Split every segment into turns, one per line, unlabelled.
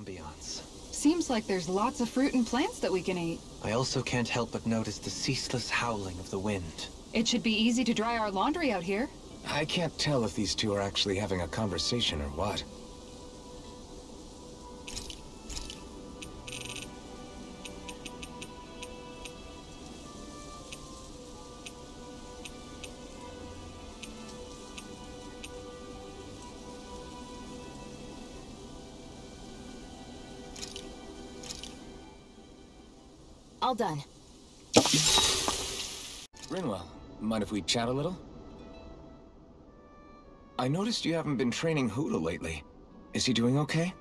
ambiance.
Seems like there's lots of fruit and plants that we can eat.
I also can't help but notice the ceaseless howling of the wind.
It should be easy to dry our laundry out here.
I can't tell if these two are actually having a conversation or what.
All done.
Rinwell, mind if we chat a little? I noticed you haven't been training Hoodle lately. Is he doing okay?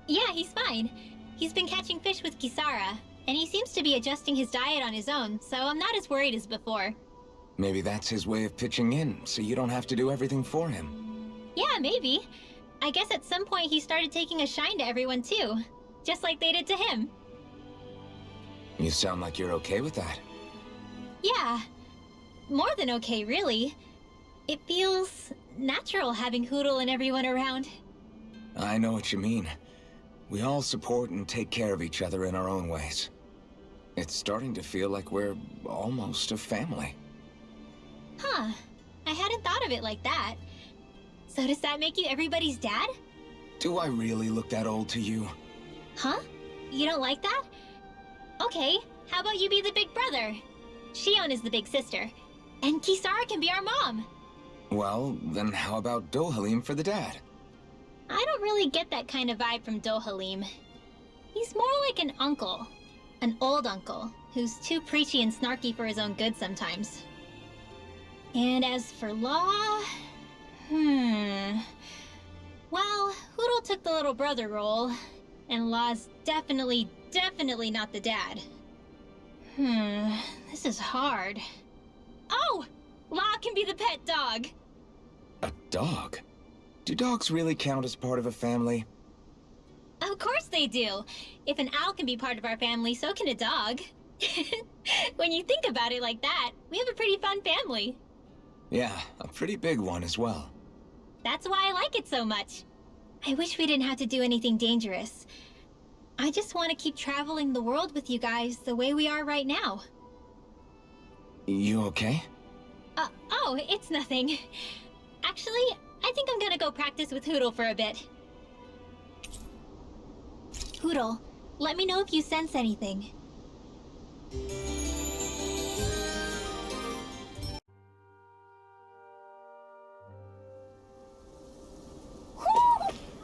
Yeah, he's fine. He's been catching fish with Kisara, and he seems to be adjusting his diet on his own, so I'm not as worried as before.
Maybe that's his way of pitching in, so you don't have to do everything for him.
Yeah, maybe. I guess at some point he started taking a shine to everyone too, just like they did to him.
You sound like you're okay with that.
Yeah. More than okay, really. It feels natural having Hoodle and everyone around.
I know what you mean. We all support and take care of each other in our own ways. It's starting to feel like we're almost a family.
Huh. I hadn't thought of it like that. So does that make you everybody's dad?
Do I really look that old to you?
Huh? You don't like that? Okay, how about you be the big brother? Shion is the big sister, and Kisara can be our mom.
Well, then how about Dohalim for the dad?
I don't really get that kind of vibe from Dohalim. He's more like an uncle. An old uncle, who's too preachy and snarky for his own good sometimes. And as for Law... Well, Hoodle took the little brother role, and Law's definitely not the dad. This is hard. Oh! Law can be the pet dog!
A dog? Do dogs really count as part of a family?
Of course they do! If an owl can be part of our family, so can a dog. When you think about it like that, we have a pretty fun family.
Yeah, a pretty big one as well.
That's why I like it so much. I wish we didn't have to do anything dangerous. I just want to keep traveling the world with you guys the way we are right now.
You okay?
Oh, it's nothing. Actually, I think I'm gonna go practice with Hoodle for a bit. Hoodle, let me know if you sense anything.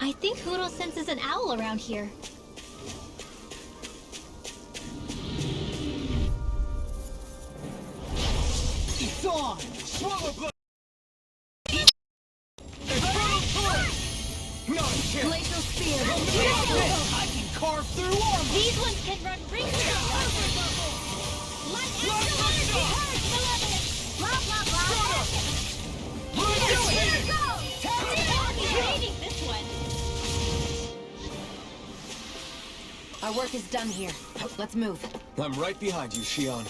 I think Hoodle senses an owl around here.
It's on! Swallow blood! Not a chance!
Glacial spear.
I can carve through armor!
These ones can run rings around. Let everyone be heard, malevolent! Blah, blah, blah. Here we go! He's hating this one.
Our work is done here. Let's move.
I'm right behind you, Shion.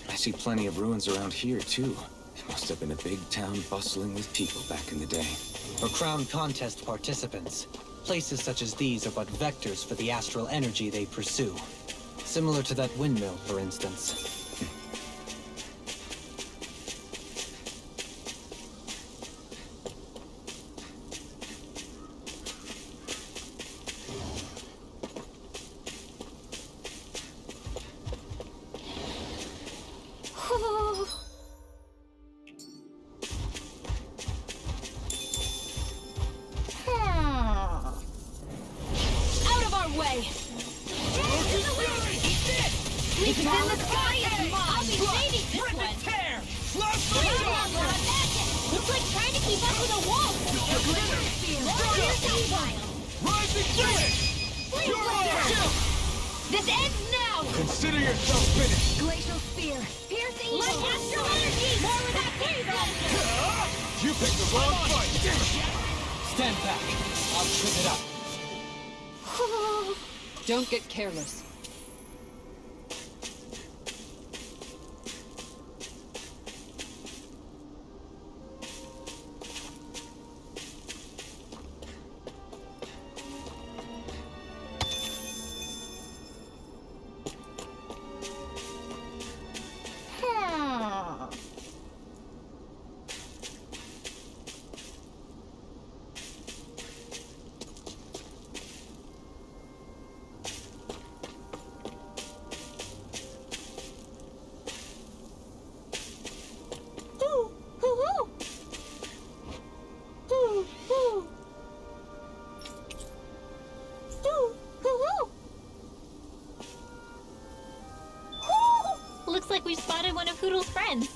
I see plenty of ruins around here, too. It must have been a big town bustling with people back in the day.
For crown contest participants, places such as these are but vectors for the astral energy they pursue. Similar to that windmill, for instance.
This ends now!
Consider yourself finished.
Glacial spear. Pierce evil.
Let astral energy! More with that kingdom!
You picked the wrong fight.
Stand back. I'll trip it up.
Don't get careless.
Looks like we've spotted one of Hoodle's friends.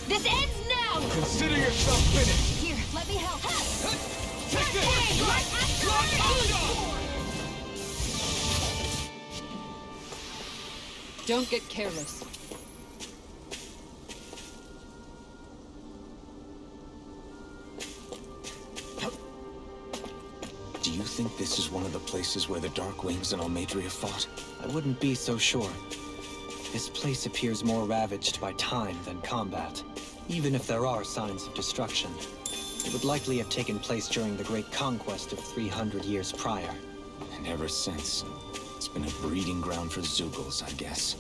This ends now!
Consider yourself finished.
Here, let me help.
Take this.
Don't get careless.
Do you think this is one of the places where the Dark Wings and Almadria fought?
I wouldn't be so sure. This place appears more ravaged by time than combat. Even if there are signs of destruction, it would likely have taken place during the Great Conquest of 300 years prior.
And ever since, it's been a breeding ground for Zeugles, I guess.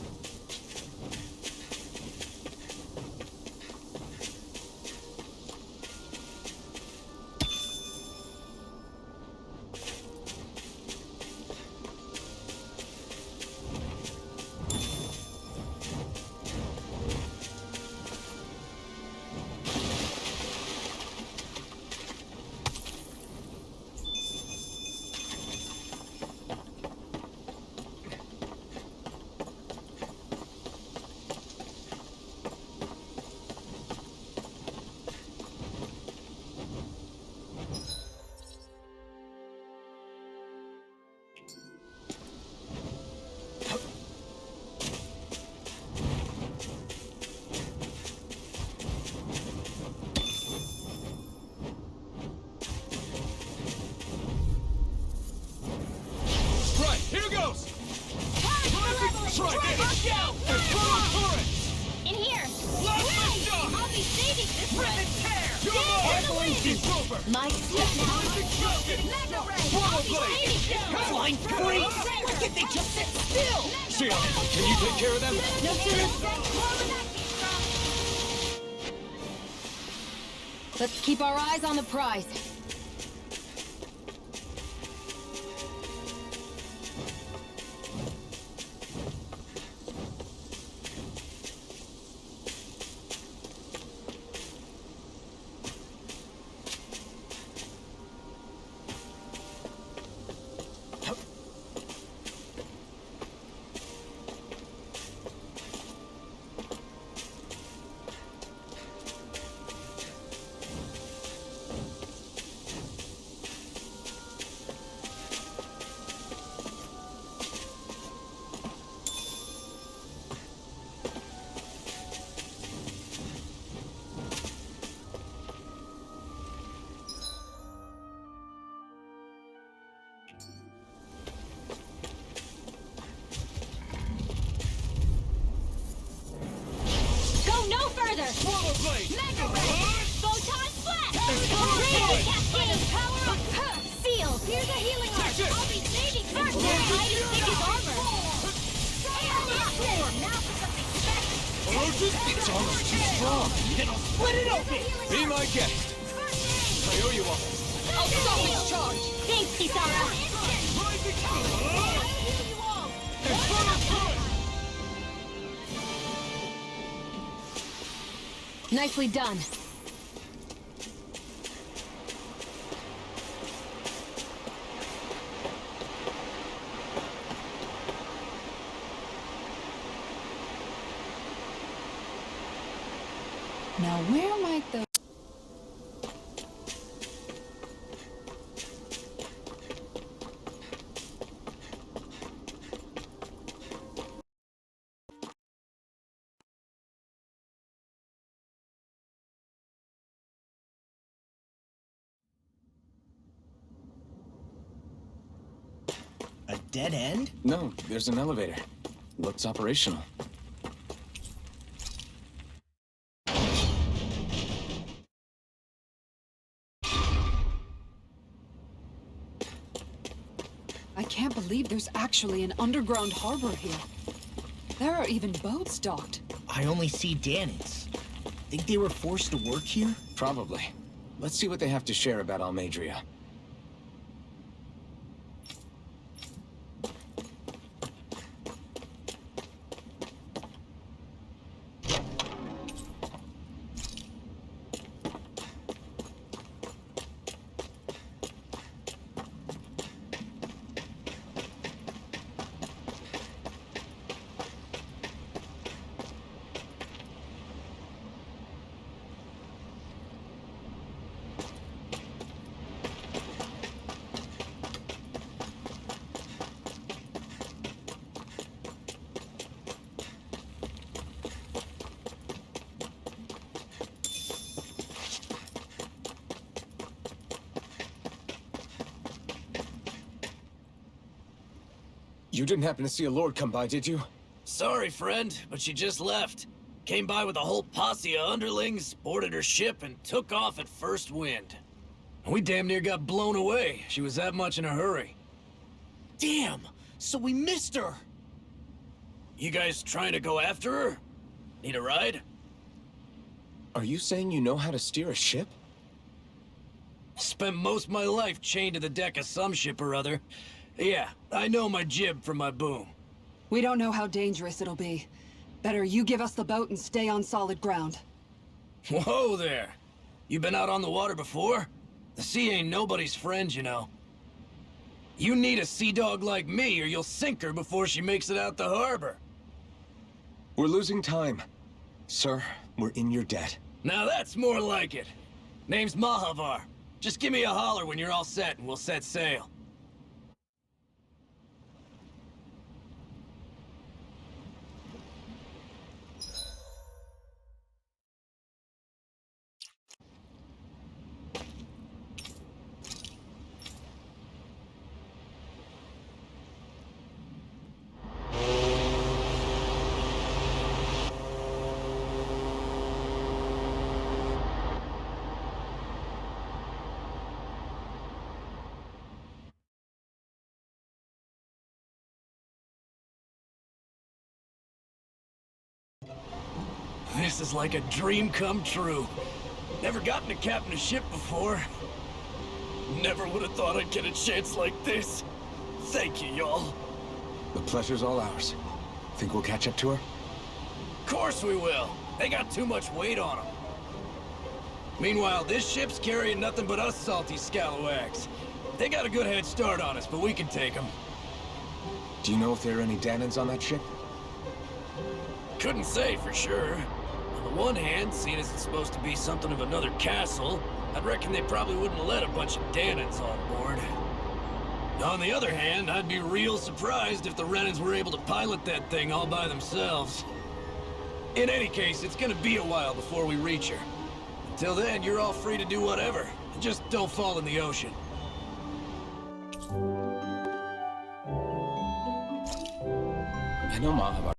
My step now.
Flying freeze! Why can't they just sit still? SAILEON, can you take care of them?
No sooner. Let's keep our eyes on the prize.
Swallow blade!
Photon flash! Cascade! Power up! Seal! Here's a healing arc! I'll be saving first! I just think his armor! Now for something special!
It's almost too strong! Then I'll split it open! Be my guest! I owe you all.
I'll stop this charge!
Thanks, Kisara!
Nicely done.
Now where might the...
A dead end?
No, there's an elevator. Looks operational.
I can't believe there's actually an underground harbor here. There are even boats docked.
I only see Danits. Think they were forced to work here?
Probably. Let's see what they have to share about Almadria. You didn't happen to see a lord come by, did you?
Sorry, friend, but she just left. Came by with a whole posse of underlings, boarded her ship, and took off at first wind. We damn near got blown away. She was that much in a hurry.
Damn! So we missed her!
You guys trying to go after her? Need a ride?
Are you saying you know how to steer a ship?
Spent most of my life chained to the deck of some ship or other. Yeah, I know my jib from my boom.
We don't know how dangerous it'll be. Better you give us the boat and stay on solid ground.
Whoa there! You been out on the water before? The sea ain't nobody's friend, you know. You need a sea dog like me, or you'll sink her before she makes it out the harbor.
We're losing time. Sir, we're in your debt.
Now that's more like it. Name's Mahavar. Just give me a holler when you're all set and we'll set sail. This is like a dream come true. Never gotten to captain a ship before. Never would have thought I'd get a chance like this. Thank you, y'all.
The pleasure's all ours. Think we'll catch up to her?
Of course we will. They got too much weight on them. Meanwhile, this ship's carrying nothing but us salty scalawags. They got a good head start on us, but we can take them.
Do you know if there are any Danans on that ship?
Couldn't say for sure. On the one hand, seeing as it's supposed to be something of another castle, I'd reckon they probably wouldn't let a bunch of Danans on board. On the other hand, I'd be real surprised if the Renans were able to pilot that thing all by themselves. In any case, it's gonna be a while before we reach her. Until then, you're all free to do whatever. Just don't fall in the ocean.
I know Mom,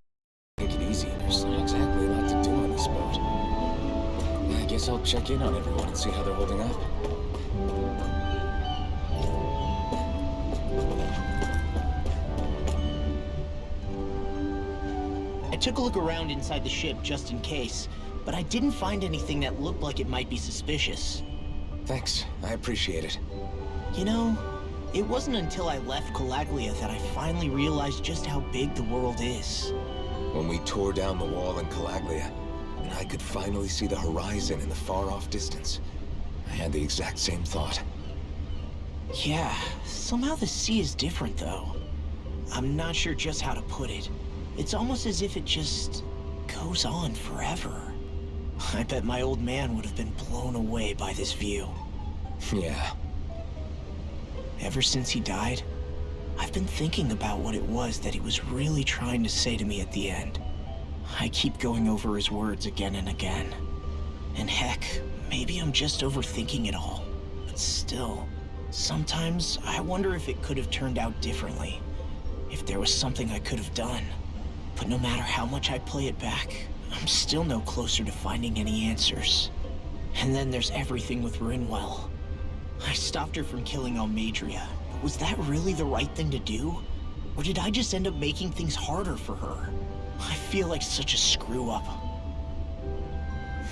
take it easy. There's not exactly a lot to do on this boat. I guess I'll check in on everyone and see how they're holding up.
I took a look around inside the ship just in case, but I didn't find anything that looked like it might be suspicious.
Thanks. I appreciate it.
You know, it wasn't until I left Calaglia that I finally realized just how big the world is.
When we tore down the wall in Calaglia, and I could finally see the horizon in the far-off distance, I had the exact same thought.
Yeah, somehow the sea is different though. I'm not sure just how to put it. It's almost as if it just goes on forever. I bet my old man would have been blown away by this view.
Yeah.
Ever since he died, I've been thinking about what it was that he was really trying to say to me at the end. I keep going over his words again and again. And heck, maybe I'm just overthinking it all. But still, sometimes I wonder if it could have turned out differently. If there was something I could have done. But no matter how much I play it back, I'm still no closer to finding any answers. And then there's everything with Rinwell. I stopped her from killing Almadria, but was that really the right thing to do? Or did I just end up making things harder for her? I feel like such a screw-up.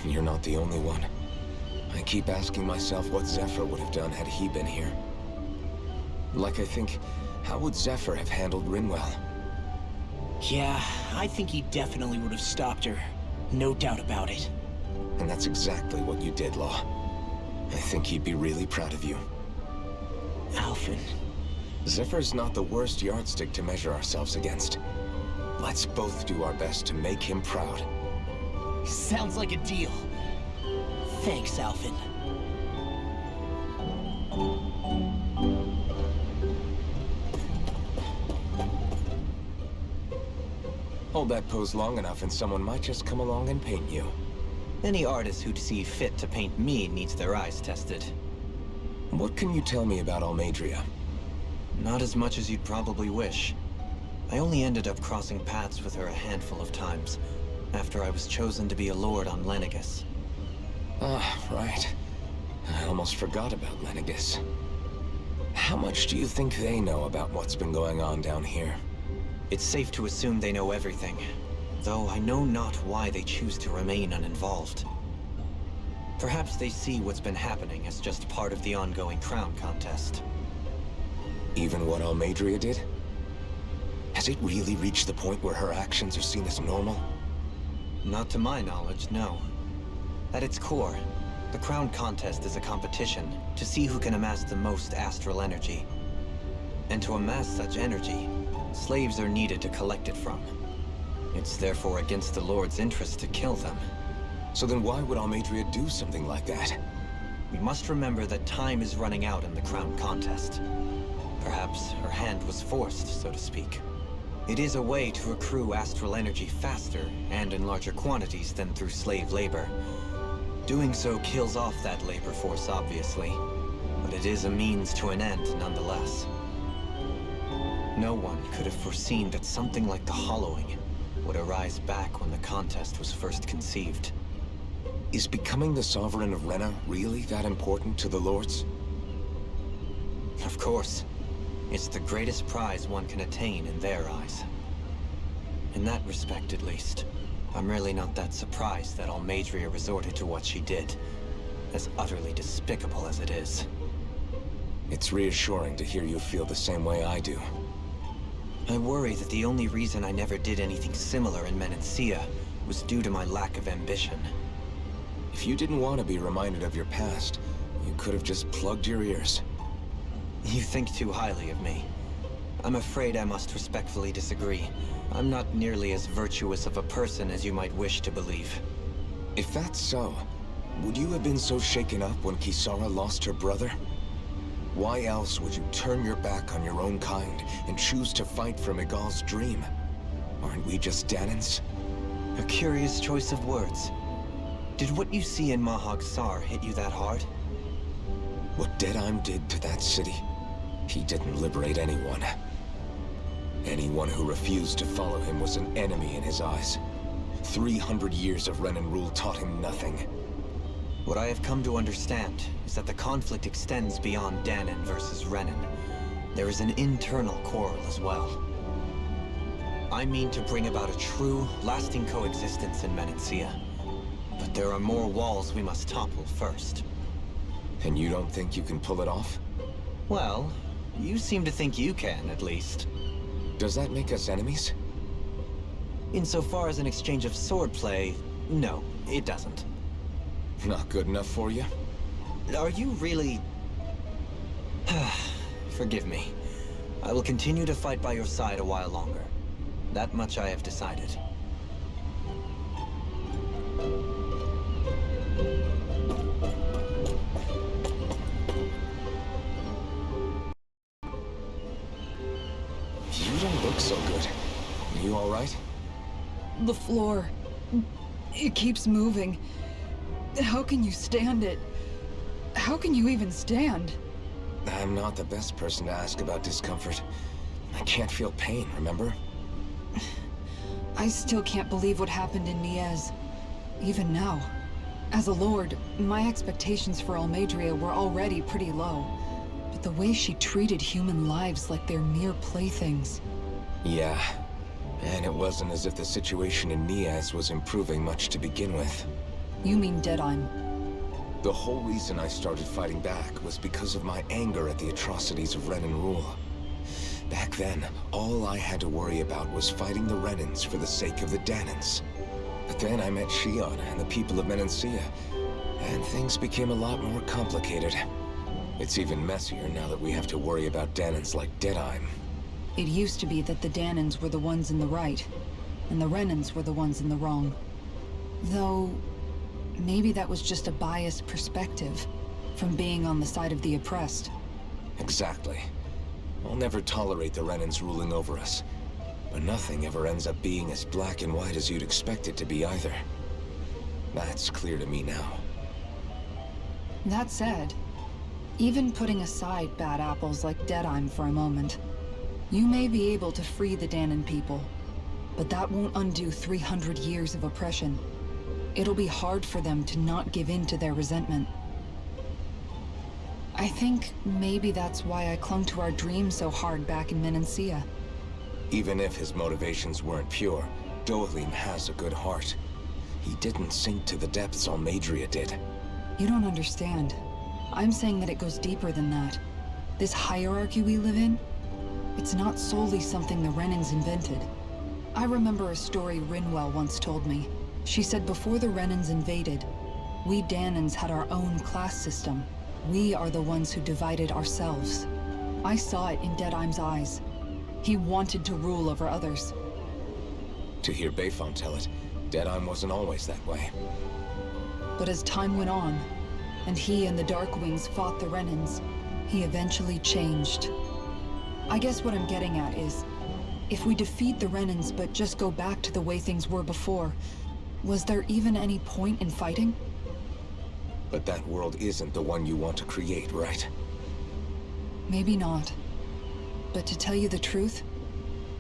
You're not the only one. I keep asking myself what Zephyr would have done had he been here. Like I think, how would Zephyr have handled Rinwell?
Yeah, I think he definitely would have stopped her. No doubt about it.
And that's exactly what you did, Law. I think he'd be really proud of you.
Alphen.
Zephyr's not the worst yardstick to measure ourselves against. Let's both do our best to make him proud.
Sounds like a deal. Thanks, Alphen.
Hold that pose long enough and someone might just come along and paint you.
Any artist who'd see fit to paint me needs their eyes tested.
What can you tell me about Almadria?
Not as much as you'd probably wish. I only ended up crossing paths with her a handful of times, after I was chosen to be a lord on Lenegus.
Ah, right. I almost forgot about Lenegus. How much do you think they know about what's been going on down here?
It's safe to assume they know everything, though I know not why they choose to remain uninvolved. Perhaps they see what's been happening as just part of the ongoing crown contest.
Even what Almadria did? Has it really reached the point where her actions are seen as normal?
Not to my knowledge, no. At its core, the crown contest is a competition to see who can amass the most astral energy. And to amass such energy, slaves are needed to collect it from. It's therefore against the Lord's interest to kill them.
So then why would Almadria do something like that?
We must remember that time is running out in the crown contest. Perhaps her hand was forced, so to speak. It is a way to accrue astral energy faster and in larger quantities than through slave labor. Doing so kills off that labor force, obviously, but it is a means to an end nonetheless. No one could have foreseen that something like the Hollowing would arise back when the contest was first conceived.
Is becoming the Sovereign of Rena really that important to the Lords?
Of course. It's the greatest prize one can attain in their eyes. In that respect, at least, I'm really not that surprised that Almadria resorted to what she did, as utterly despicable as it is.
It's reassuring to hear you feel the same way I do.
I worry that the only reason I never did anything similar in Menancia was due to my lack of ambition.
If you didn't want to be reminded of your past, you could have just plugged your ears.
You think too highly of me. I'm afraid I must respectfully disagree. I'm not nearly as virtuous of a person as you might wish to believe.
If that's so, would you have been so shaken up when Kisara lost her brother? Why else would you turn your back on your own kind and choose to fight for Miguel's dream? Aren't we just Danans?
A curious choice of words. Did what you see in Mahag Sar hit you that hard?
What Deadheim did to that city, he didn't liberate anyone. Anyone who refused to follow him was an enemy in his eyes. 300 years of Renan rule taught him nothing.
What I have come to understand is that the conflict extends beyond Danan versus Renan. There is an internal quarrel as well. I mean to bring about a true, lasting coexistence in Menancia. But there are more walls we must topple first.
And you don't think you can pull it off?
Well, you seem to think you can, at least.
Does that make us enemies?
Insofar as an exchange of swordplay, no, it doesn't.
Not good enough for you?
Are you really... Forgive me. I will continue to fight by your side a while longer. That much I have decided.
You don't look so good. You all right?
The floor. It keeps moving. How can you stand it? How can you even stand?
I'm not the best person to ask about discomfort. I can't feel pain, remember?
I still can't believe what happened in Niez. Even now. As a lord, my expectations for Almadria were already pretty low. But the way she treated human lives like they're mere playthings.
Yeah. And it wasn't as if the situation in Niez was improving much to begin with.
You mean Deadheim?
The whole reason I started fighting back was because of my anger at the atrocities of Renan rule. Back then, all I had to worry about was fighting the Renans for the sake of the Danans. But then I met Shion and the people of Menancia, and things became a lot more complicated. It's even messier now that we have to worry about Danans like Deadheim.
It used to be that the Danans were the ones in the right, and the Renans were the ones in the wrong. Though, maybe that was just a biased perspective from being on the side of the oppressed.
Exactly. I'll never tolerate the Renans ruling over us. But nothing ever ends up being as black and white as you'd expect it to be either. That's clear to me now.
That said, even putting aside bad apples like Deadheim for a moment, you may be able to free the Danan people, but that won't undo 300 years of oppression. It'll be hard for them to not give in to their resentment. I think maybe that's why I clung to our dream so hard back in Menancia.
Even if his motivations weren't pure, Dohalim has a good heart. He didn't sink to the depths Almadria did.
You don't understand. I'm saying that it goes deeper than that. This hierarchy we live in, it's not solely something the Renans invented. I remember a story Rinwell once told me. She said before the Renans invaded, we Danans had our own class system. We are the ones who divided ourselves. I saw it in Deadheim's eyes. He wanted to rule over others.
To hear Bayfon tell it, Deadheim wasn't always that way.
But as time went on, and he and the Darkwings fought the Renans, he eventually changed. I guess what I'm getting at is, if we defeat the Renans but just go back to the way things were before, was there even any point in fighting?
But that world isn't the one you want to create, right?
Maybe not. But to tell you the truth,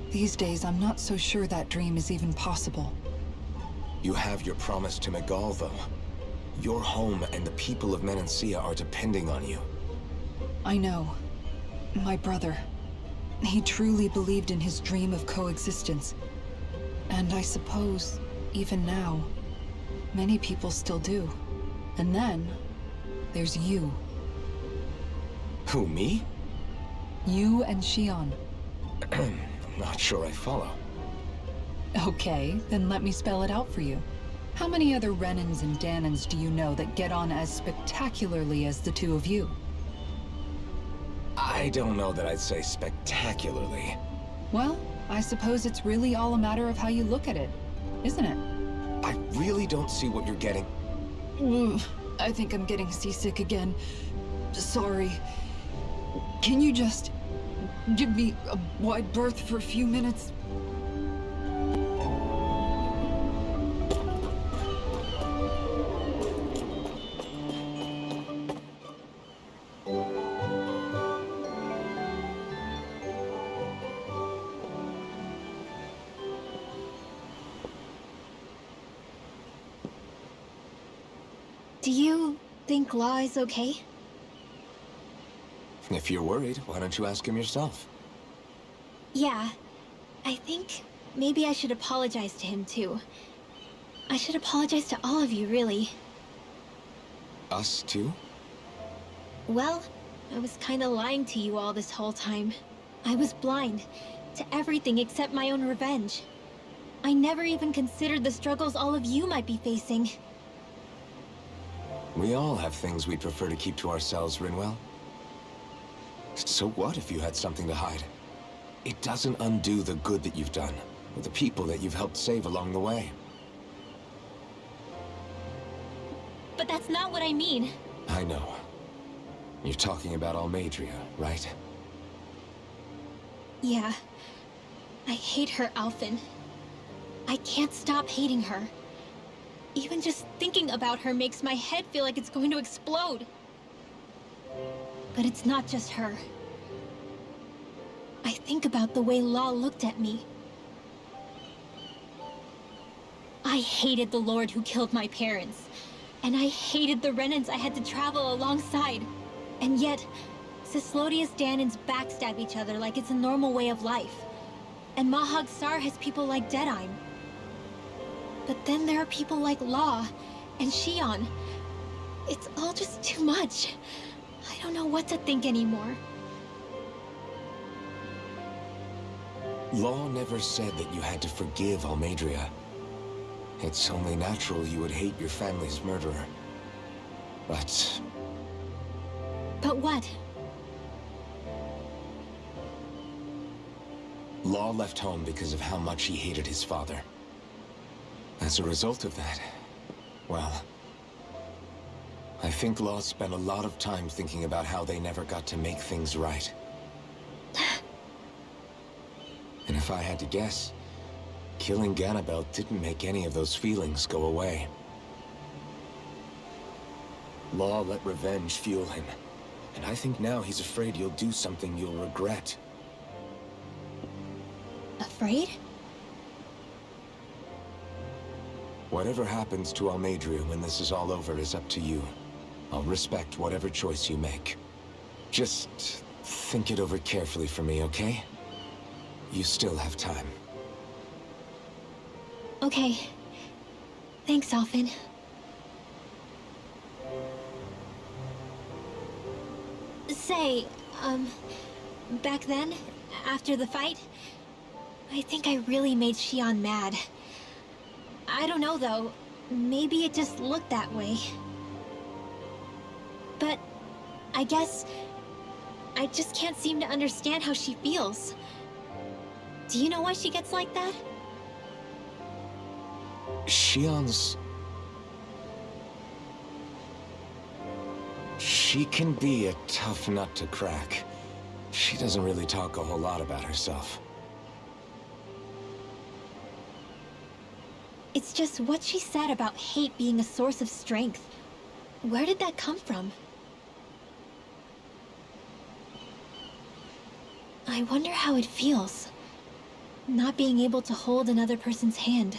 these days I'm not so sure that dream is even possible.
You have your promise to Miguel, though. Your home and the people of Menancia are depending on you.
I know. My brother. He truly believed in his dream of coexistence. And I suppose even now, many people still do. And then, there's you.
Who, me?
You and Shion.
Not sure I follow.
Okay, then let me spell it out for you. How many other Renins and Danins do you know that get on as spectacularly as the two of you?
I don't know that I'd say spectacularly.
Well, I suppose it's really all a matter of how you look at it, isn't it?
I really don't see what you're getting.
I think I'm getting seasick again. Sorry. Can you just give me a wide berth for a few minutes?
Do you think Law is okay?
If you're worried, why don't you ask him yourself?
Yeah. I think maybe I should apologize to him too. I should apologize to all of you, really.
Us too?
Well, I was kinda lying to you all this whole time. I was blind to everything except my own revenge. I never even considered the struggles all of you might be facing.
We all have things we'd prefer to keep to ourselves, Rinwell. So what if you had something to hide? It doesn't undo the good that you've done, or the people that you've helped save along the way.
But that's not what I mean.
I know. You're talking about Almadria, right?
Yeah. I hate her, Alphen. I can't stop hating her. Even just thinking about her makes my head feel like it's going to explode. But it's not just her. I think about the way Law looked at me. I hated the Lord who killed my parents. And I hated the Renins I had to travel alongside. And yet, Cislodius Danins backstab each other like it's a normal way of life. And Mahag Sar has people like Deadime. But then there are people like Law and Shion. It's all just too much. I don't know what to think anymore.
Law never said that you had to forgive Almadria. It's only natural you would hate your family's murderer. But
what?
Law left home because of how much he hated his father. As a result of that, well, I think Law spent a lot of time thinking about how they never got to make things right. And if I had to guess, killing Ganabel didn't make any of those feelings go away. Law let revenge fuel him, and I think now he's afraid you'll do something you'll regret.
Afraid?
Whatever happens to Almadria when this is all over is up to you. I'll respect whatever choice you make. Just think it over carefully for me, okay? You still have time.
Okay. Thanks, Alphen. Say, back then, after the fight, I think I really made Shion mad. I don't know, though. Maybe it just looked that way. But I guess I just can't seem to understand how she feels. Do you know why she gets like that?
Shion's... She can be a tough nut to crack. She doesn't really talk a whole lot about herself.
It's just what she said about hate being a source of strength. Where did that come from? I wonder how it feels, not being able to hold another person's hand.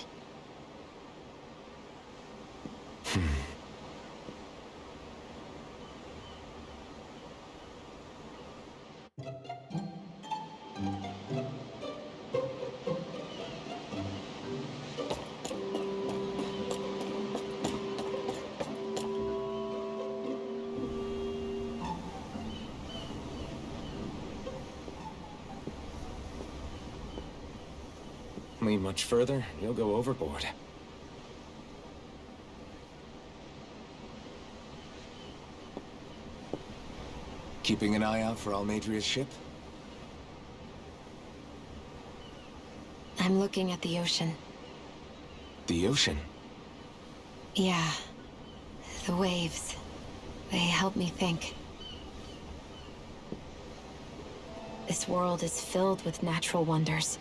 me much further, you'll go overboard. Keeping an eye out for Almadria's ship?
I'm looking at the ocean.
The ocean?
Yeah. The waves. They help me think. This world is filled with natural wonders.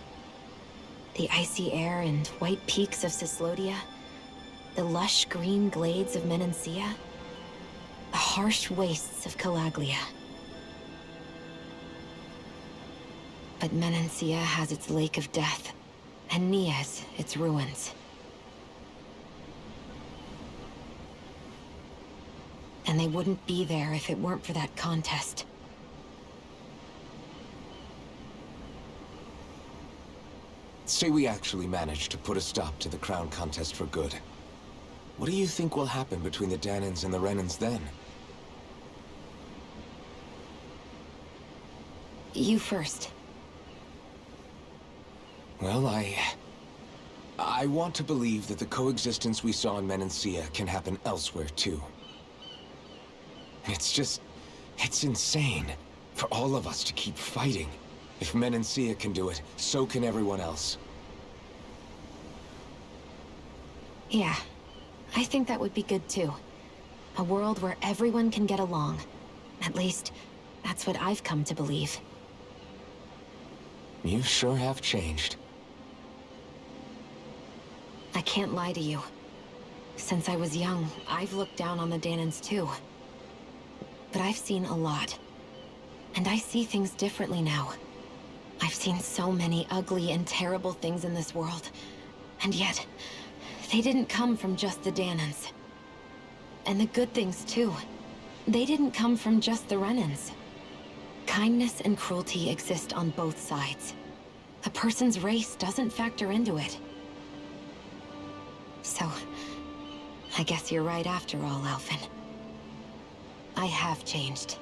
The icy air and white peaks of Cislodia. The lush green glades of Menancia. The harsh wastes of Calaglia. But Menancia has its Lake of Death, and Nias its ruins. And they wouldn't be there if it weren't for that contest.
Say we actually managed to put a stop to the crown contest for good. What do you think will happen between the Danans and the Renans then?
You first.
Well, I want to believe that the coexistence we saw in Menancia can happen elsewhere, too. It's insane for all of us to keep fighting. If Menancia can do it, so can everyone else.
Yeah, I think that would be good too. A world where everyone can get along. At least, that's what I've come to believe.
You sure have changed.
I can't lie to you. Since I was young, I've looked down on the Danans too. But I've seen a lot. And I see things differently now. I've seen so many ugly and terrible things in this world. And yet, they didn't come from just the Danans. And the good things too. They didn't come from just the Renans. Kindness and cruelty exist on both sides. A person's race doesn't factor into it. So, I guess you're right after all, Alphen. I have changed.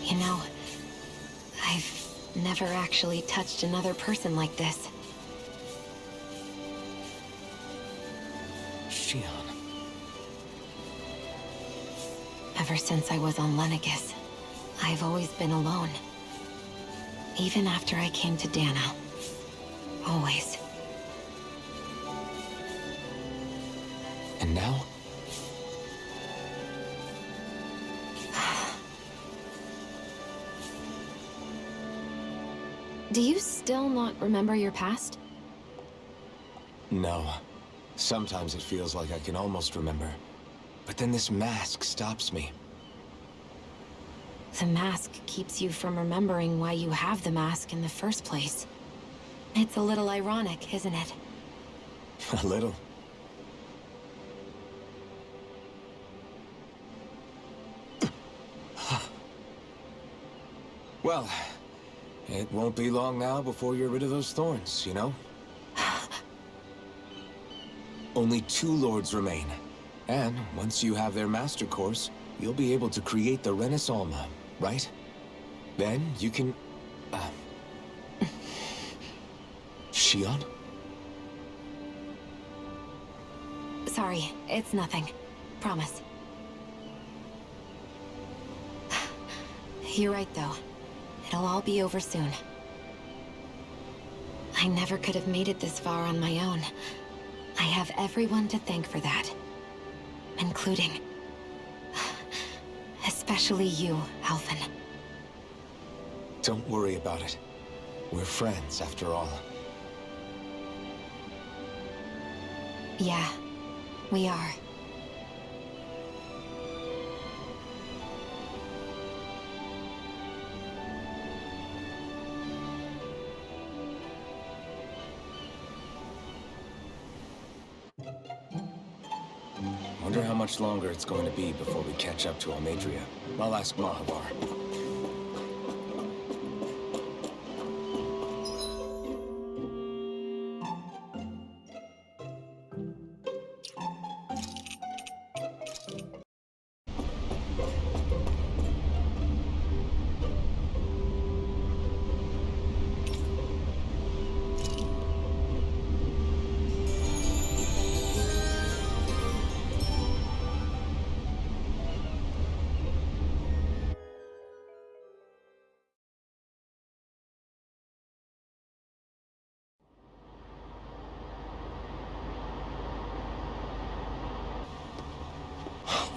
You know, I've never actually touched another person like this.
Shion.
Ever since I was on Lenegis, I've always been alone. Even after I came to Dana. Always.
And now?
Do you still not remember your past?
No. Sometimes it feels like I can almost remember. But then this mask stops me.
The mask keeps you from remembering why you have the mask in the first place. It's a little ironic, isn't it?
A little. Well, it won't be long now before you're rid of those thorns, you know? Only 2 lords remain. And once you have their master course, you'll be able to create the Renis Alma, right? Then you can... Shion?
Sorry, it's nothing. Promise. You're right, though. It'll all be over soon. I never could have made it this far on my own. I have everyone to thank for that. Including... especially you, Alphen.
Don't worry about it. We're friends, after all.
Yeah, we are.
Wonder how much longer it's going to be before we catch up to Almadria. I'll ask Mahavar.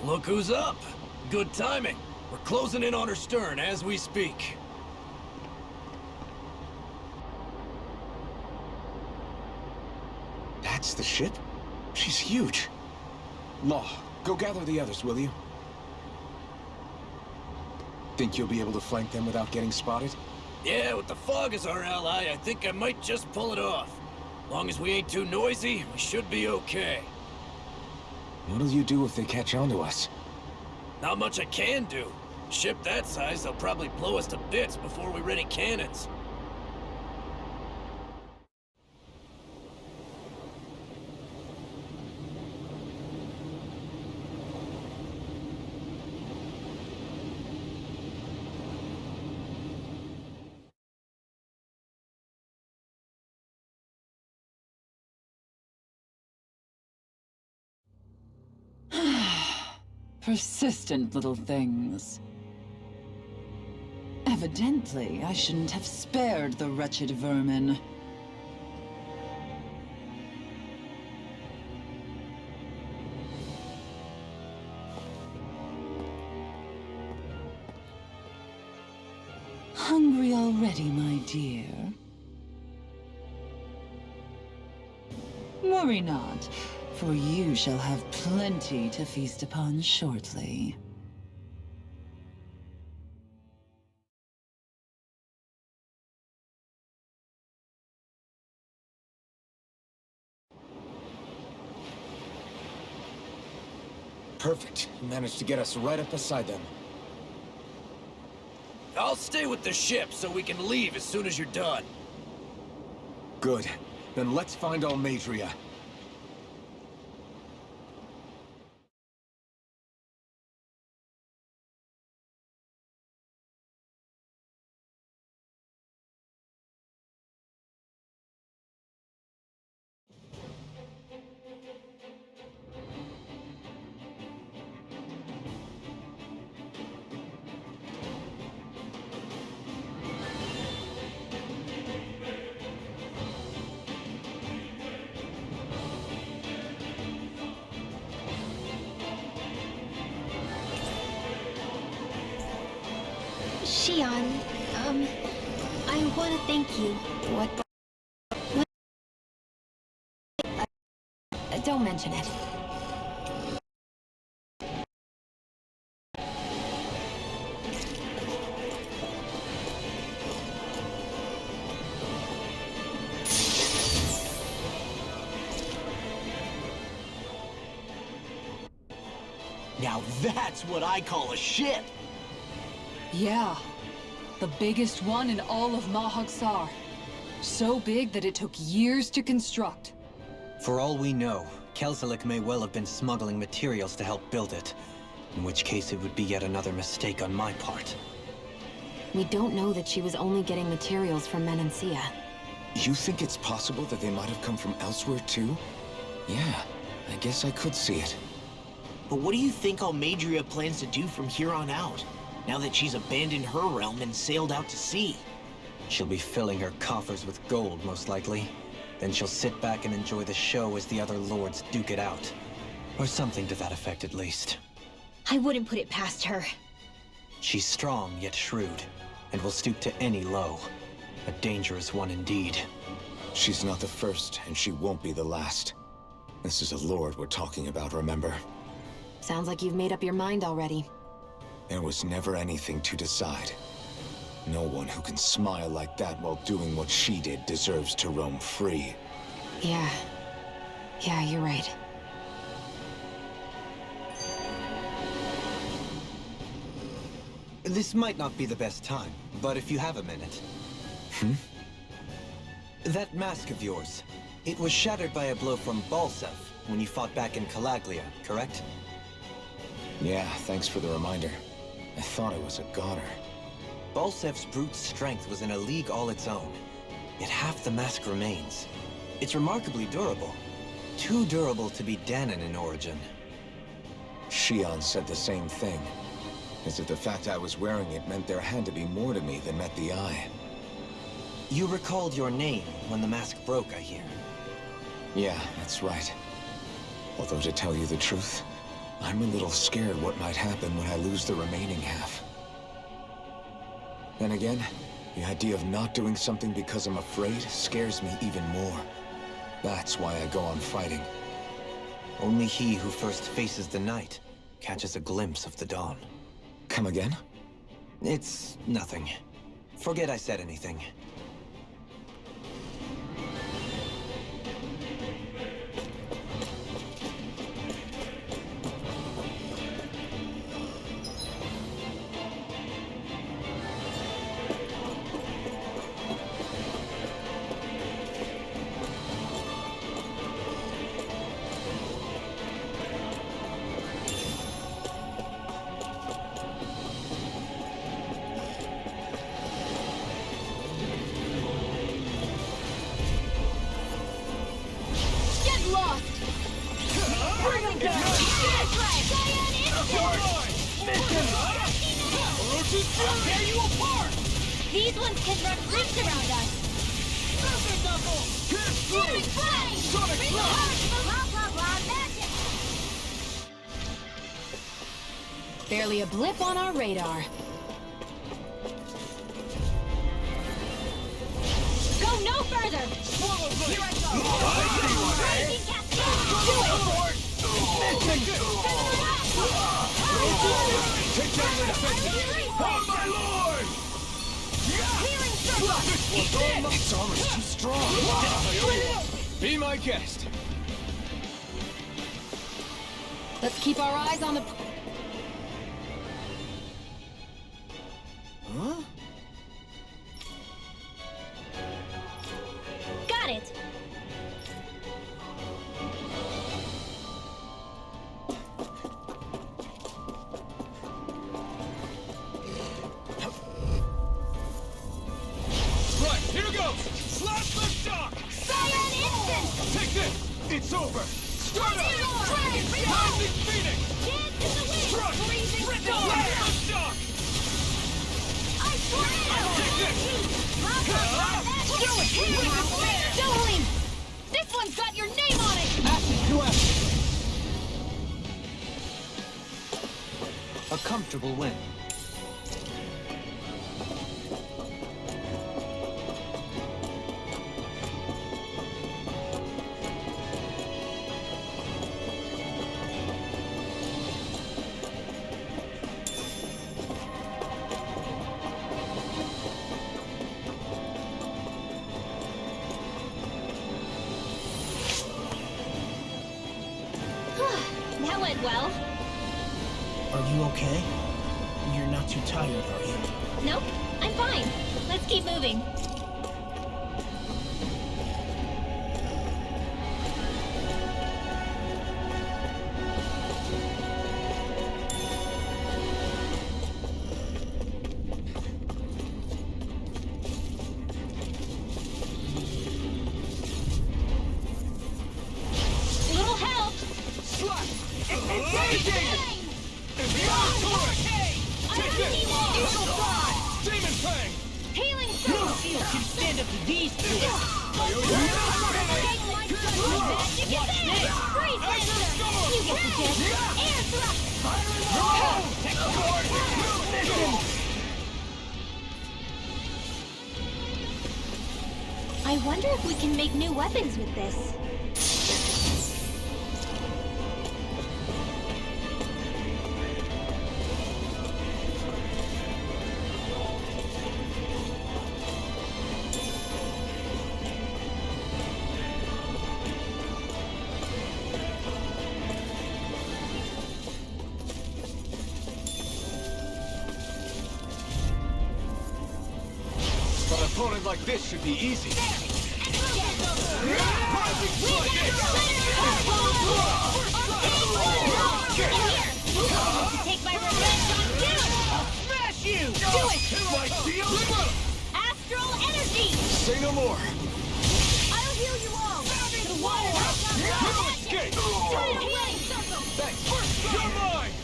Look who's up. Good timing. We're closing in on her stern as we speak.
That's the ship? She's huge. Law, go gather the others, will you? Think you'll be able to flank them without getting spotted?
Yeah, with the fog as our ally, I think I might just pull it off. Long as we ain't too noisy, we should be okay.
What'll you do if they catch on to us?
Not much I can do. Ship that size, they'll probably blow us to bits before we ready cannons.
Persistent little things. Evidently, I shouldn't have spared the wretched vermin. Hungry already, my dear? Worry not, for you shall have plenty to feast upon shortly.
Perfect. You managed to get us right up beside them.
I'll stay with the ship so we can leave as soon as you're done.
Good. Then let's find Almadria.
Shion, I want to thank you. What? Don't mention it.
Now that's what I call a ship!
Yeah, the biggest one in all of Mahagsar. So big that it took years to construct.
For all we know, Kelzelik may well have been smuggling materials to help build it. In which case it would be yet another mistake on my part.
We don't know that she was only getting materials from Menancia.
You think it's possible that they might have come from elsewhere too? Yeah, I guess I could see it.
But what do you think Almadria plans to do from here on out, now that she's abandoned her realm and sailed out to sea?
She'll be filling her coffers with gold, most likely. Then she'll sit back and enjoy the show as the other lords duke it out. Or something to that effect, at least.
I wouldn't put it past her.
She's strong, yet shrewd, and will stoop to any low. A dangerous one indeed.
She's not the first, and she won't be the last. This is a lord we're talking about, remember?
Sounds like you've made up your mind already.
There was never anything to decide. No one who can smile like that while doing what she did deserves to roam free.
Yeah, you're right.
This might not be the best time, but if you have a minute. That mask of yours, it was shattered by a blow from Balsev when you fought back in Calaglia, correct?
Yeah, thanks for the reminder. I thought it was a goner.
Balsev's brute strength was in a league all its own. Yet half the mask remains. It's remarkably durable. Too durable to be Danon in origin.
Shion said the same thing. As if the fact I was wearing it meant there had to be more to me than met the eye.
You recalled your name when the mask broke, I hear.
Yeah, that's right. Although to tell you the truth, I'm a little scared what might happen when I lose the remaining half. Then again, the idea of not doing something because I'm afraid scares me even more. That's why I go on fighting.
Only he who first faces the night catches a glimpse of the dawn.
Come again?
It's nothing. Forget I said anything.
These ones can run rings around us!
Barely a blip on our radar.
Go no further! Here I go! Rising Cascade! Do it!
Take down the defenses! Oh my lord!
Healing circle!
Its armor's too strong.
Be my guest.
Let's keep our eyes on the...
Huh?
Got it!
Right, here goes! Slap the shock!
Cyan instant!
Take this! It's over! Start up!
Dragon
Rising Phoenix!
Dance in the wind!
Strike!
Freezing storm!
Slap the shock!
Ice tornado!
Take this!
Do it! Healing flare! Doling! This one's got your name on it!
Acid to acid.
A comfortable win.
That went well.
Are you okay? You're not too tired, are you?
Nope, I'm fine. Let's keep moving. Little help!
Slap! Engaging! Beyond Torrent! Take this!
Eagle Fly!
Demon Fang!
Healing Circle!
Shield can stand up to these two.
Magic is there! Freeze Lancer! You get the gist! Air Thrust! I wonder if we can make new weapons with this.
An opponent like this should be easy.
Take my revenge on you!
Smash you!
Do it!
My shield!
Astral energy!
Say no more!
I'll heal you all! To the water!
You escape!
Healing circle!
Thanks! You're mine!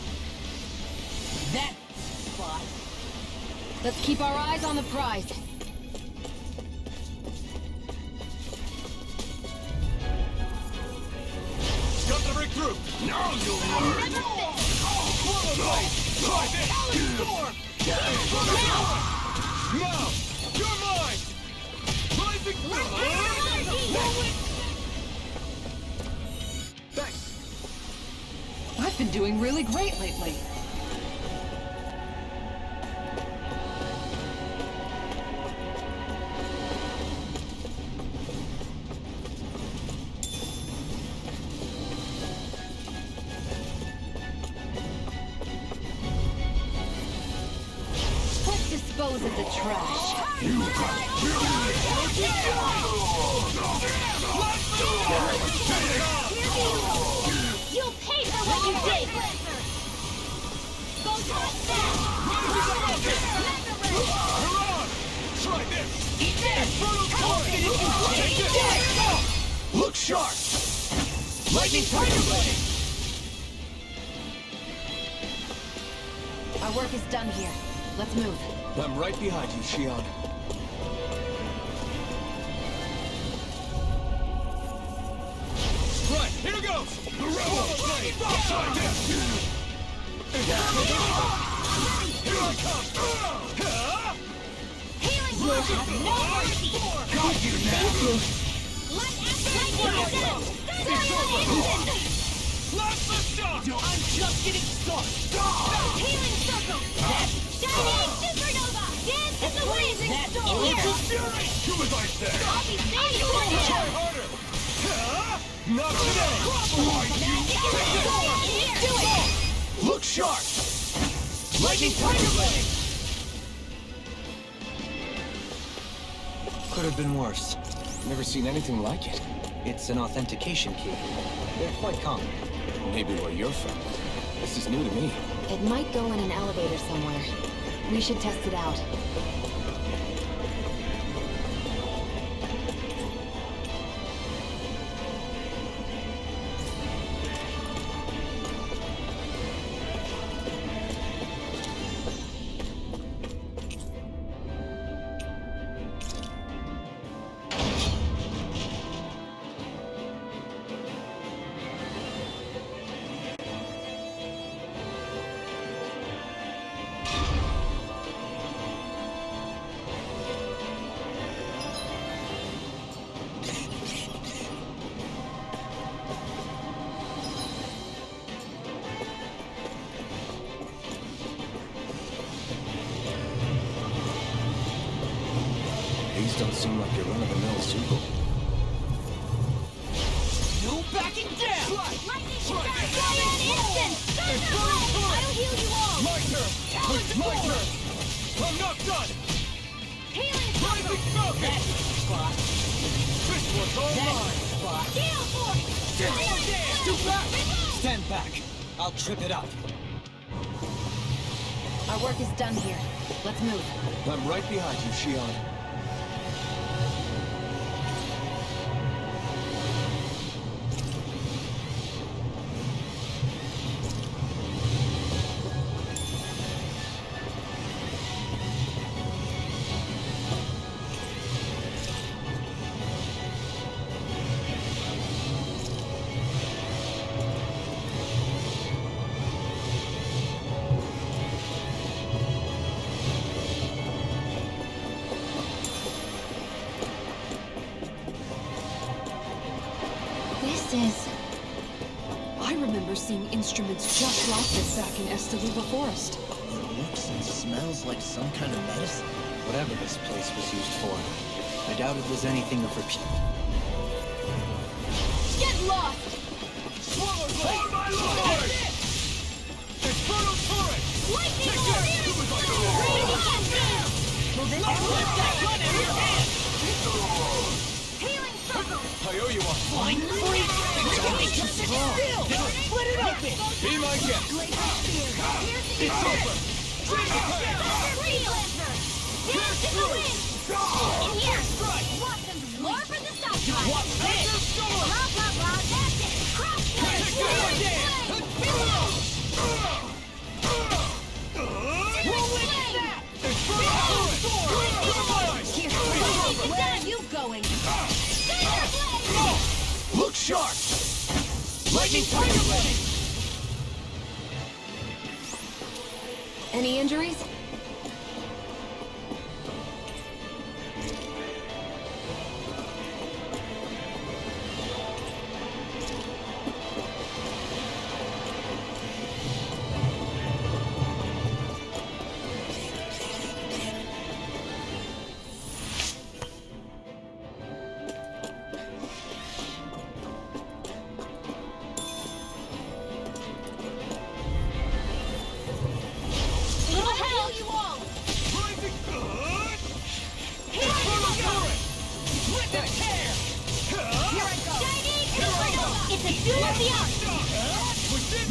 That spot.
Let's keep our eyes on the prize.
Got to regroup! Now you'll learn! Now! You're mine! Rising Thanks!
I've been doing really great lately.
Let's dispose of the trash.
You'll pay for what you did! Go touch that!
Try this!
Eat this!
Look sharp!
Lightning Tiger Blade!
Our work is done here. Let's move.
I'm right behind you, Shion.
Right, here goes! The Rebel Blade! Try this! Here I come!
Healing will have no mercy!
Got you now! Blast the shot!
I'm just getting started!
Healing circle! Shining supernova! Dance in the blazing storm!
Do as I say!
I'll be saving
Try harder! Not today!
Do it!
Look sharp!
Lightning Tiger Blade!
Could have been worse.
Never seen anything like it.
It's an authentication key. They're quite common.
Maybe where you're from. This is new to me.
It might go in an elevator somewhere. We should test it out.
These don't seem like your run-of-the-mill Zuko.
No backing down!
Lightning strike! Instant! I'll heal you all!
My turn! It's my turn! I'm not done!
Healing
Rising Falcon!
Spot.
This one's all mine!
Spot.
Gale force!
Stand back. I'll trip it up.
Our work is done here. Let's move.
I'm right behind you, Shion.
I remember seeing instruments just like this back in Estaluva Forest.
It looks and smells like some kind of medicine.
Whatever this place was used for, I doubt it was anything of repute.
Get lost!
Swallow Blade! My lord! Inferno Turret!
Lightning
Take
orb!
this! Do as I say!
Radiant beam!
Well, then let that gun in your hand!
Healing circle!
I owe you one!
Flying free! Just sit still! Split it open!
Be my guest! It's over!
Freelancer! Dance in the wind! In here! Watch them roar for the stop sign!
Watch this!
Blah, blah, blah, that's it! Cross blade! Where are you going?
Look sharp!
Lightning Tiger Blade!
Any injuries?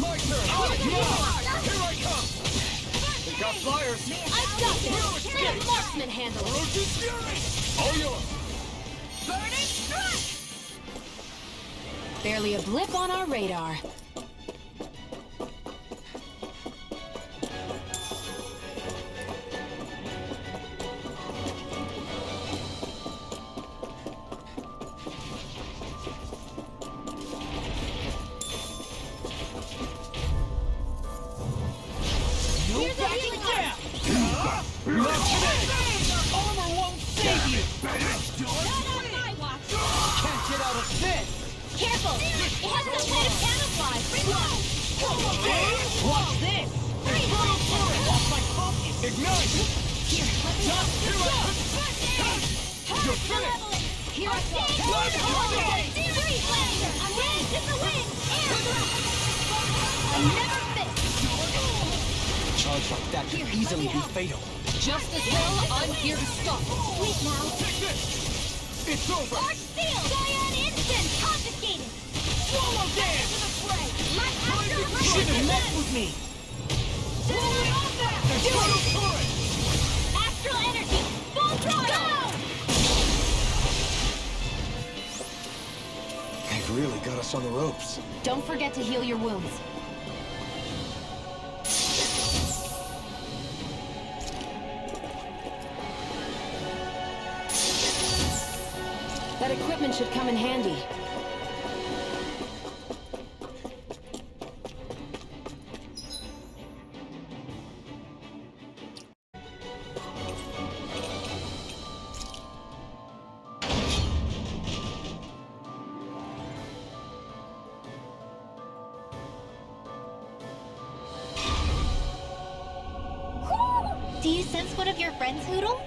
My turn! Here I come! They got flyers!
I've got this! Let a marksman handle it!
Ferocious fury! All yours!
Burning strike! Barely a blip on our radar.
Armor won't save you!
Not on my watch!
Can't get out of this!
Careful! It has some kind of camouflage!
Watch this! Lost my focus!
Ignite!
You're finished! Here I go! I'm ready to the wind! I never missed!
A charge like that could easily be fatal.
Just as well, I'm here to stop.
Wait now!
Take this! It's over!
Arch Steel! Cyan Instant! Confiscated!
Swallow dance!
To the fray! My astral
Should have messed with me!
Astral energy! Full throttle!
They've really got us on the ropes.
Don't forget to heal your wounds. That equipment should come in handy.
Do you sense one of your friends, Hoodle?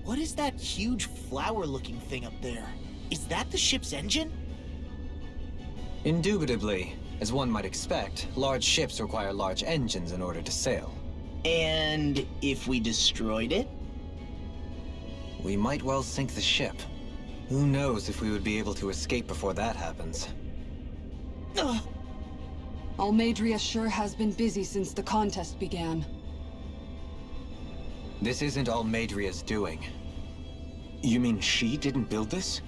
What is that huge flower-looking thing up there? Is that the ship's engine?
Indubitably. As one might expect, large ships require large engines in order to sail.
And if we destroyed it?
We might well sink the ship. Who knows if we would be able to escape before that happens.
Ugh.
Almadria sure has been busy since the contest began.
This isn't Almadria's doing.
You mean she didn't build this?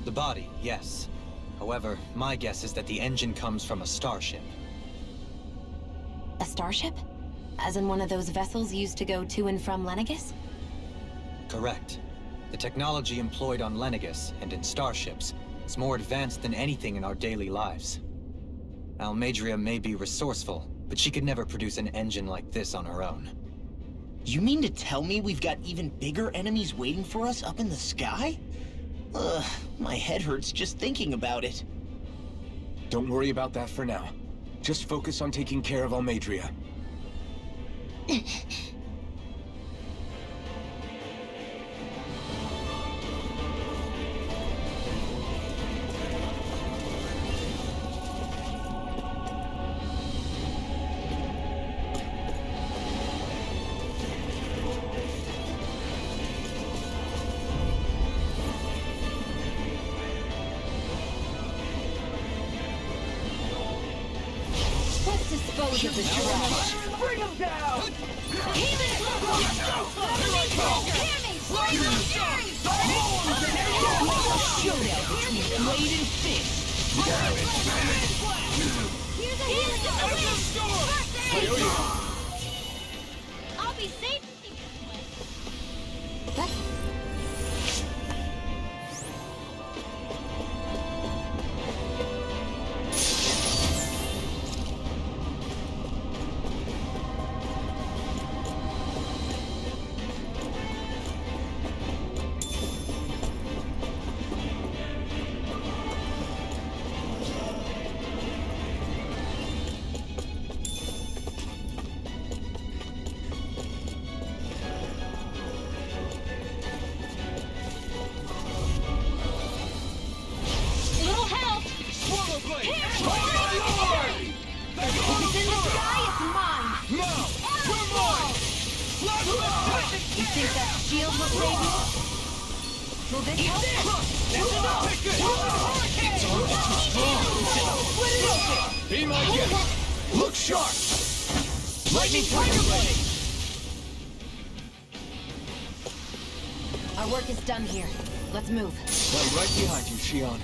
The body, yes. However, my guess is that the engine comes from a starship.
A starship? As in one of those vessels used to go to and from Lenegus?
Correct. The technology employed on Lenegus and in starships is more advanced than anything in our daily lives. Almadria may be resourceful, but she could never produce an engine like this on her own.
You mean to tell me we've got even bigger enemies waiting for us up in the sky? Ugh, my head hurts just thinking about it.
Don't worry about that for now. Just focus on taking care of Almadria.
Let's dispose of this trash.
Bring him down! Showdown between blade and fist.
I'll be safe.
think that shield will save you? Will this help?
That's enough! It's too strong!
Split it open!
Be my guest! Look sharp! Lightning tiger blade!
Our work is done here. Let's move.
I'm right behind you, Shion.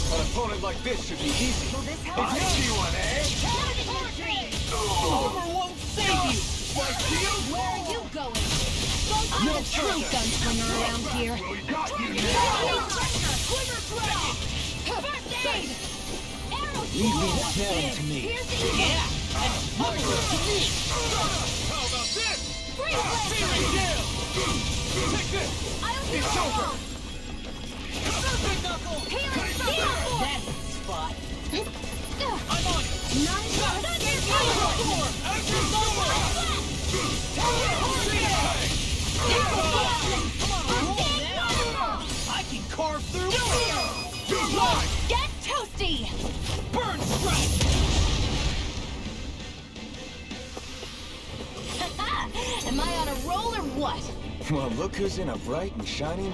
An opponent like this should be easy.
Will this help?
It's easy one, eh?
Armor won't save you!
My shield?
Where are you going? I'm
No
the true
further.
gunslinger around here.
We got you now!
First aid!
Leave me snailing to me.
How about this? Feeling gale! Take this! It's over! Big knuckle!
That's the spot.
I'm on it!
I can carve through.
Get toasty!
Burn strike.
Am I on a roll or what?
Well, look who's in a bright and shining...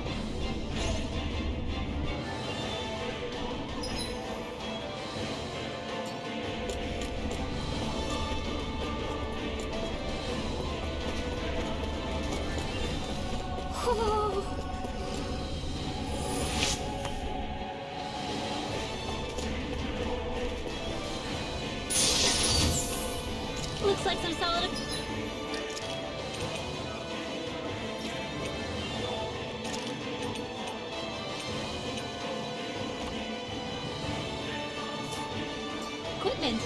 Looks like some solid. Equipment.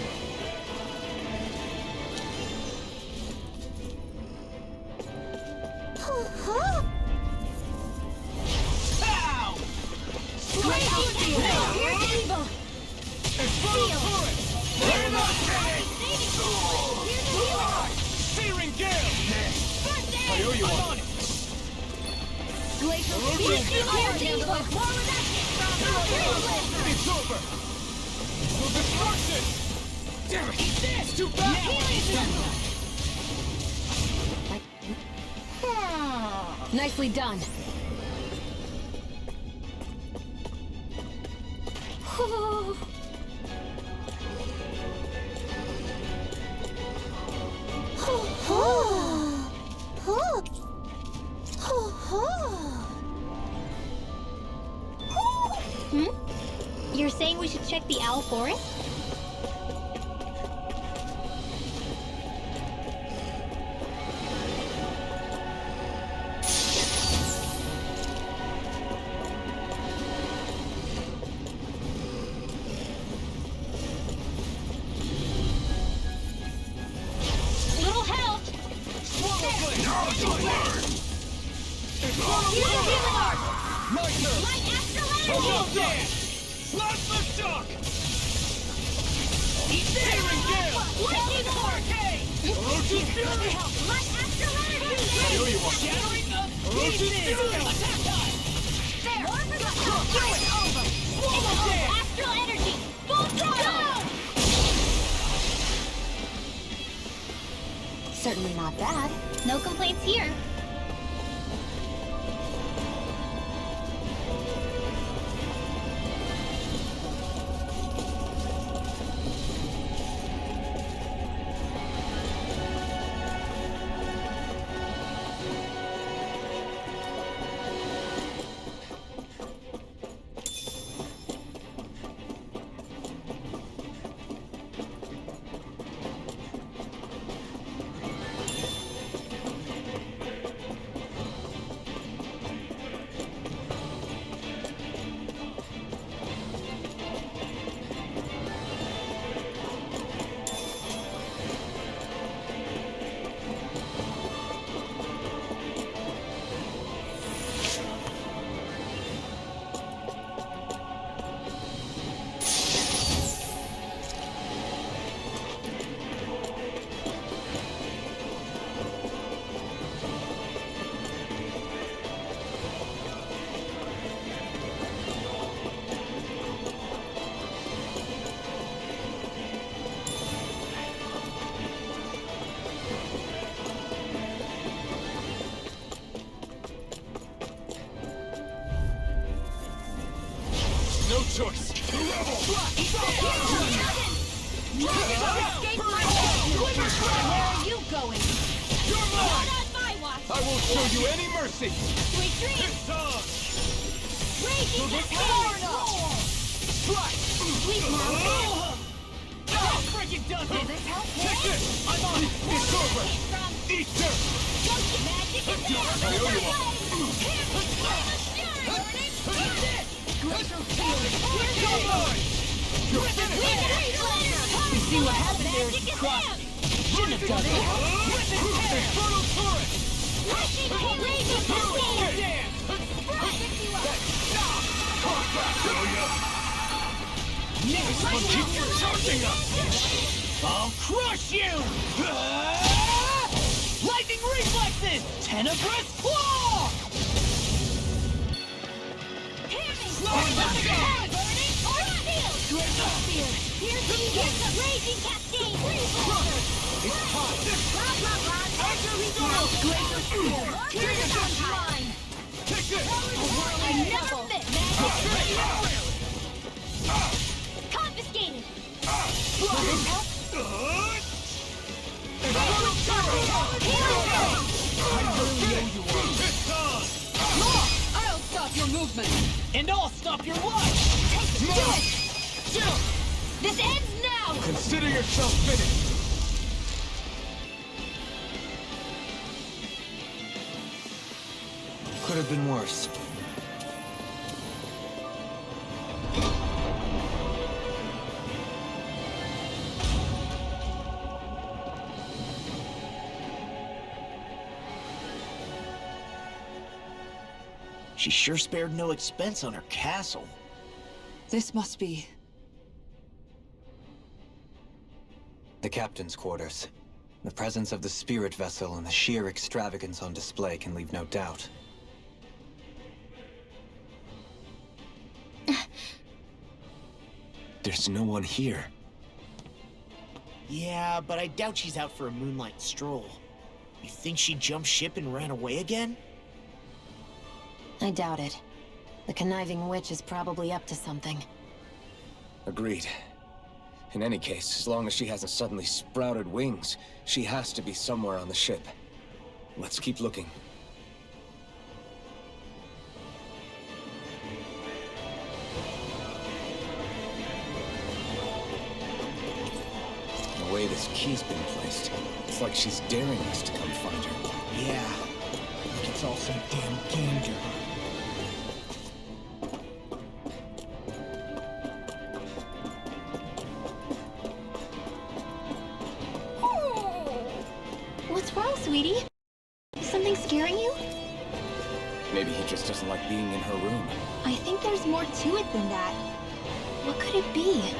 Searing gale! I owe you one. It's over! We'll destruct it! Damn it! It's too bad!
Nicely done.
You're saying we should check the owl forest? Little help!
My turn!
Light extra
Well
energy!
done! Plasma shock! Searing gale!
Lightning hurricane!
Orochi fury!
Light extra energy!
I owe you one. Orochi fury!
There! It's over! Astral energy! Full throttle!
Certainly not bad.
No complaints here.
No choice. The rebel!
Where are you going?
You're mine!
Not on my watch!
I won't show you any mercy!
Sweet dreams!
It's on!
Raging Cascade!
Strike!
Sweet now!
Freaking done!
Will this help?
Take this! I'm on it! It's over! Eat dirt!
Magic is
I owe you one!
Glacial field!
You're mine! You're finished!
You see what happened there is you crossed. Shouldn't have done that.
Infernal turret!
Raging Cascade!
This one keeps charging us!
I'll crush you! Lightning reflexes! Tenebrous claw!
Raging Cascade!
It's time!
Glacial field! Line!
Take this!
I never fit! Confiscated!
It's on!
I'll stop your movement!
And I'll stop your life!
This ends now!
Consider yourself finished!
Could have been worse.
She sure spared no expense on her castle.
This must be...
The captain's quarters. The presence of the spirit vessel and the sheer extravagance on display can leave no doubt.
There's no one here.
Yeah, but I doubt she's out for a moonlight stroll. You think she jumped ship and ran away again?
I doubt it. The conniving witch is probably up to something.
Agreed. In any case, as long as she hasn't suddenly sprouted wings, she has to be somewhere on the ship. Let's keep looking. The way this key's been placed, it's like she's daring us to come find her.
Yeah. Like it's all some damn gander.
What's wrong, sweetie? Is something scaring you?
Maybe he just doesn't like being in her room.
I think there's more to it than that. What could it be?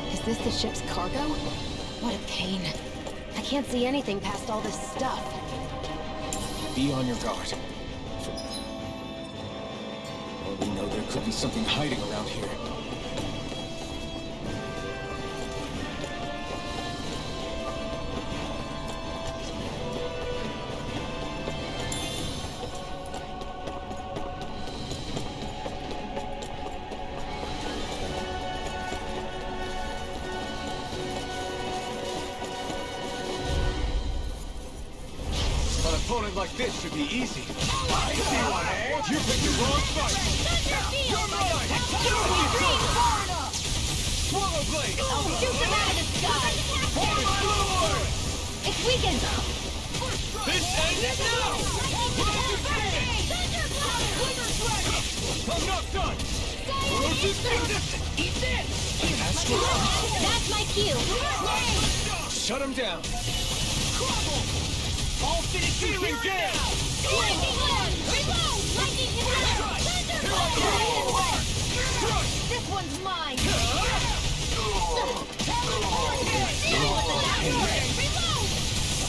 Is this the ship's cargo? What a pain. I can't see anything past all this stuff.
Be on your guard. For all we know, there could be something hiding around here. opponent like this should be easy. I see one, eh? You picked the wrong fight. You're mine! Swallow blade!
I'll shoot them out of the sky!
It's weakened!
This ends now!
I'm not done!
Eat this!
That's my cue!
Shut him down!
I'll finish you here
Gale!
This one's mine!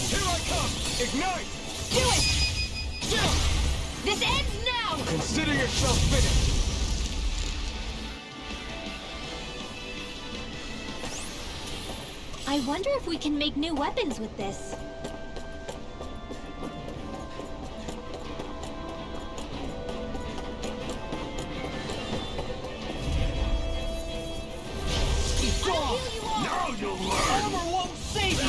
Here I come! Ignite!
Do it! This ends now!
Consider yourself finished!
I wonder if we can make new weapons with this.
Now you'll learn!
Armor won't save you!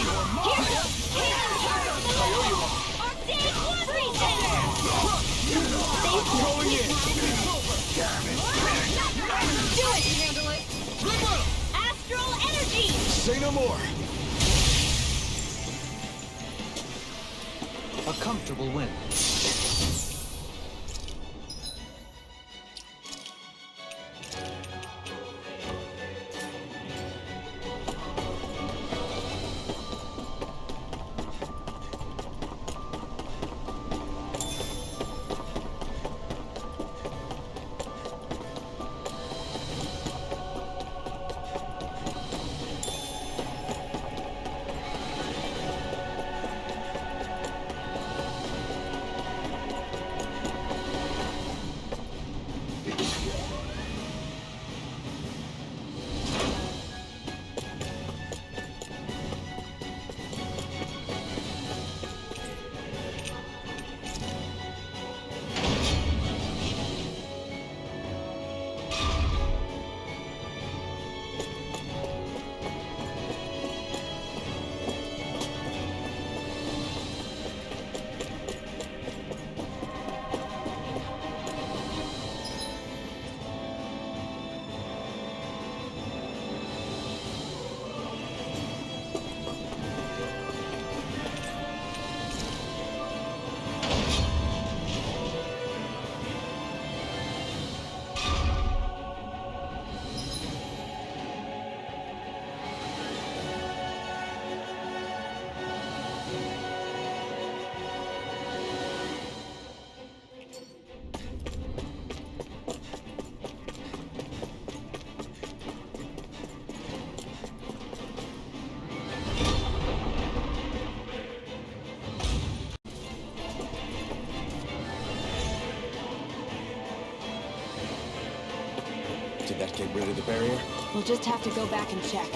Going in!
Do it! Handle it!
Astral energy!
Say no more!
A comfortable win.
Did that get rid of the barrier?
We'll just have to go back and check.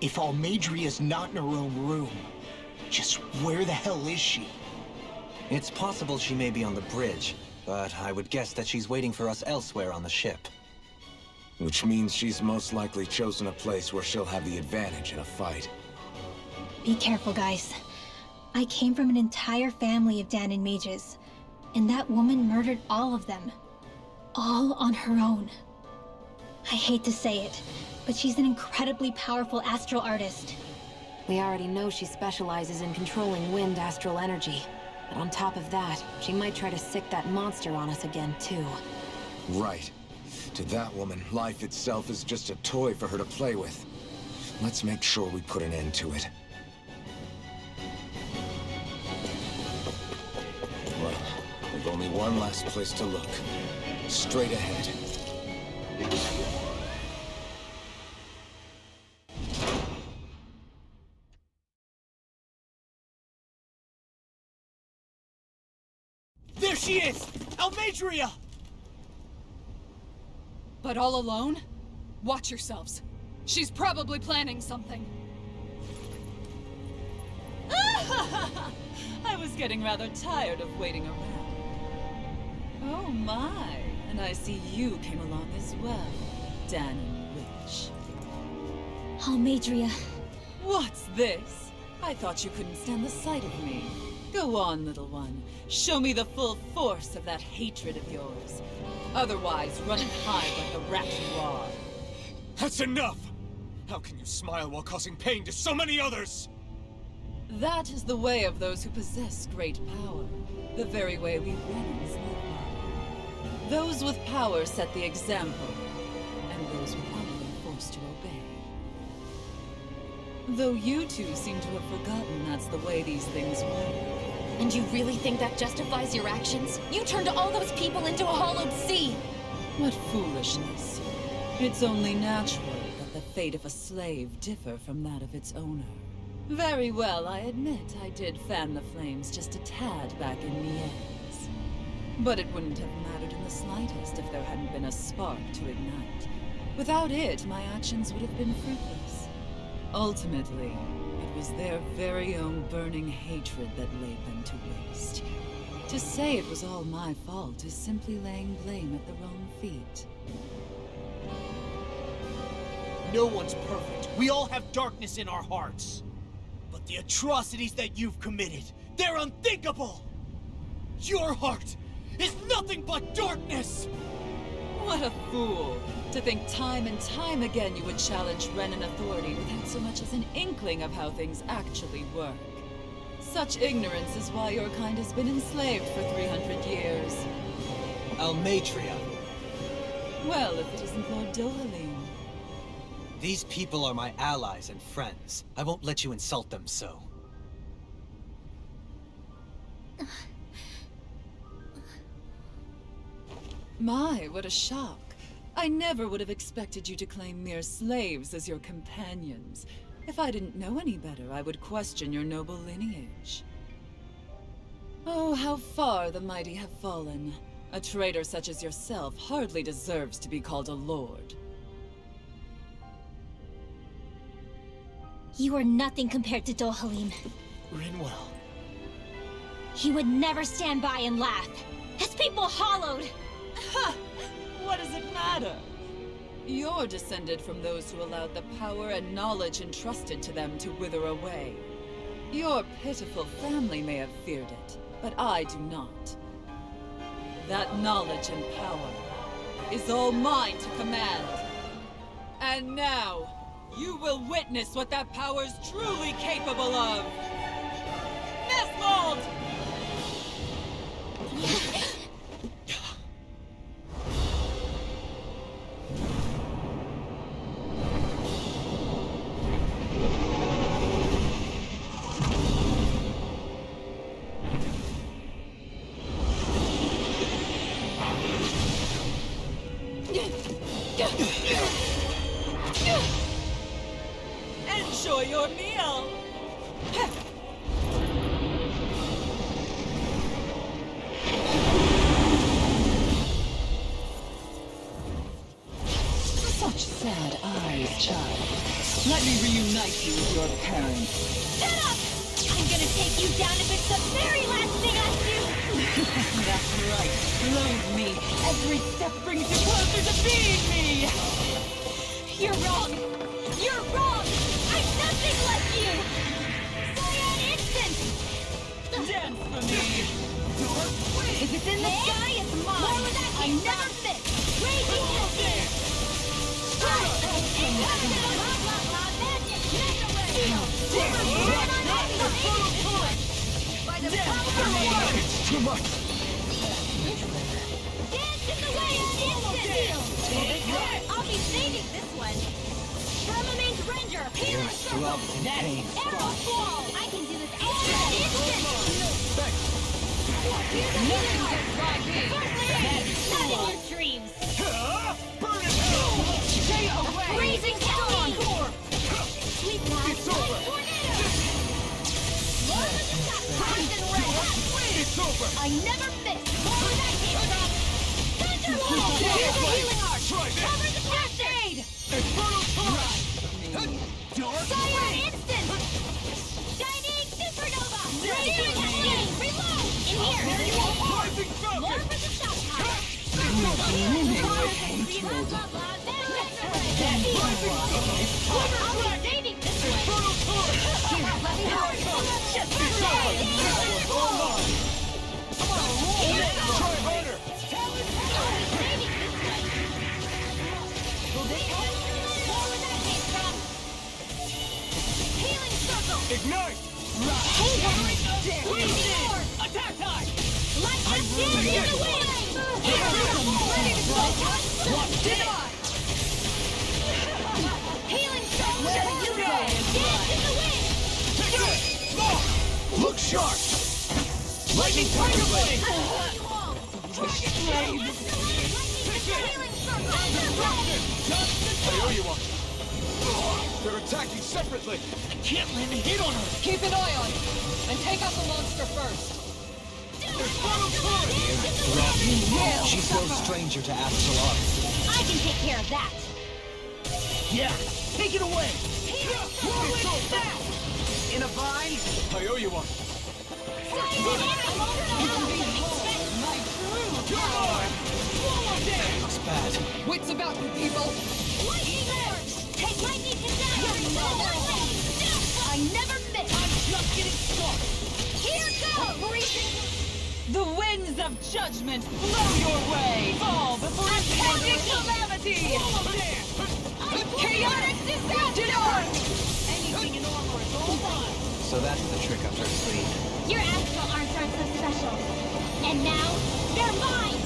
If Almadria's not in her own room, just where the hell is she?
It's possible she may be on the bridge, but I would guess that she's waiting for us elsewhere on the ship.
Which means she's most likely chosen a place where she'll have the advantage in a fight.
Be careful, guys. I came from an entire family of Danon mages, and that woman murdered all of them. All on her own. I hate to say it, but she's an incredibly powerful astral artist.
We already know she specializes in controlling wind astral energy. But on top of that, she might try to sick that monster on us again, too.
Right. To that woman, life itself is just a toy for her to play with. Let's make sure we put an end to it.
Well, we've
only one last place to look. Straight ahead.
There she is! Almadria!
But all alone? Watch yourselves. She's probably planning something.
I was getting rather tired of waiting around. Oh my, and I see you came along as well, Danny Witch.
Almadria.
What's this? I thought you couldn't stand the sight of me. Go on, little one. Show me the full force of that hatred of yours. Otherwise, run and hide like the rat you are.
That's enough! How can you smile while causing pain to so many others?
That is the way of those who possess great power. The very way we Renans live now. Those with power set the example, and those without are forced to obey. Though you two seem to have forgotten that's the way these things work.
And you really think that justifies your actions? You turned all those people into a hollowed sea!
What foolishness. It's only natural that the fate of a slave differ from that of its owner. Very well, I admit I did fan the flames just a tad back in Niez. But it wouldn't have mattered in the slightest if there hadn't been a spark to ignite. Without it, my actions would have been fruitless. Ultimately, it was their very own burning hatred that laid them to waste. To say it was all my fault is simply laying blame at the wrong feet.
No one's perfect. We all have darkness in our hearts. But the atrocities that you've committed, they're unthinkable! Your heart is nothing but darkness!
What a fool! To think time and time again you would challenge Renan authority without so much as an inkling of how things actually work. Such ignorance is why your kind has been enslaved for 300 years.
Almadria.
Well, if it isn't Lord Dohalim.
These people are my allies and friends. I won't let you insult them so.
My, what a shock. I never would have expected you to claim mere slaves as your companions. If I didn't know any better, I would question your noble lineage. Oh, how far the mighty have fallen. A traitor such as yourself hardly deserves to be called a lord.
You are nothing compared to Dohalim.
Rinwell.
He would never stand by and laugh. His people hollowed!
Ha! What does it matter? You're descended from those who allowed the power and knowledge entrusted to them to wither away. Your pitiful family may have feared it, but I do not. That knowledge and power is all mine to command. And now, you will witness what that power's truly capable of! Nesmold! Enjoy your meal! Such sad eyes, child. Let me reunite you with your parents.
Shut up! I'm gonna take you down if it's the very last thing I do!
That's right. Loathe me. Every step brings you closer to being me!
You're wrong! You're wrong! I'm nothing like you! SAILEON instant!
Dance for me!
If it's in the sky, it's mine! More with that I never fit! Raging instant!
It's too much!
Dance in the way instant! I'll be saving this one! Firmament Ranger, Healer Circle!
Pain.
Arrow Squall! I can do this all instant!
Nothing gets by me.
Not in your dreams.
Burn in hell!
Stay away!
Freezing storm. Sweet now.
It's over! It's over!
I never miss. More than I can. Thunderbolt. Here's a healing arc.
Try this!
Cover the first aid.
Inferno Torch!
Fire instant. Shining supernova. Radiant flame. Reload. In here.
Rising
More
Falcon!
for the stockpile. I'll be saving this one.
Inferno Torch!
Here, let me help.
Try harder!
Healing circle.
Ignite!
Attack time!
Light up in the wind. Healing circle. Dance in the wind.
Look sharp! Lightning Tiger Blade!
Healing circle.
I owe you one. They're attacking separately.
Can't let me hit on her!
Keep an eye on it, and take out the monster first.
Inferno Torch!
She's no stranger to astral arts.
I can take care of that.
Yeah! Take it away!
It's over!
In a vine?
I owe you one.
Looks bad.
Wits about you, people.
Lightning arc. Take lightning conductor. I never miss.
I'm just getting started!
Here goes.
The winds of judgment blow your way! Fall before impending calamity!
Chaotic disaster!
Anything in armor is all mine!
So that's the trick up her sleeve.
Your astral arms aren't so special. And now, they're mine!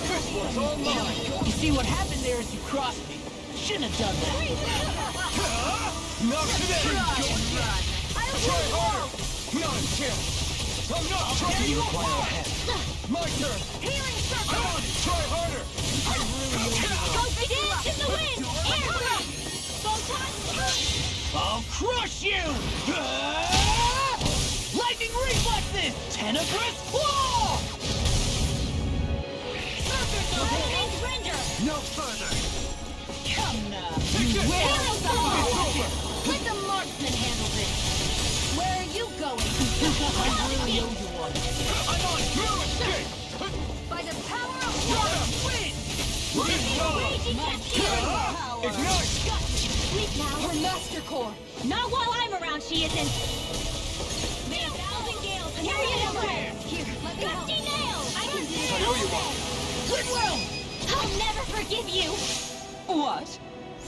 This one's all mine! You see, what happened there is you crossed me. Shouldn't have done that.
Not today! Try harder! Not a chance! I'm not trying!
You require a head.
My turn!
Healing circle!
Come on! Try harder!
Go dance in the wind! Air blast! Photon!
I'll crush you! Lightning reflexes! Tenebrous claw!
Lightning render!
No further!
Come now!
Take this!
Healing circle!
It's over!
Let the marksman handle this! Where are you going?
I really owe you one.
I'm on! No escape!
By the power of one!
Win!
Raging cascade!
Ignite!
Sleep now!
Her master core.
Not while I'm around, she isn't! Nail! Thousand gales! Here you go! Here, let me help. Gusty nails! I can do
I owe you one!
Goodwill!
I'll never forgive you!
What?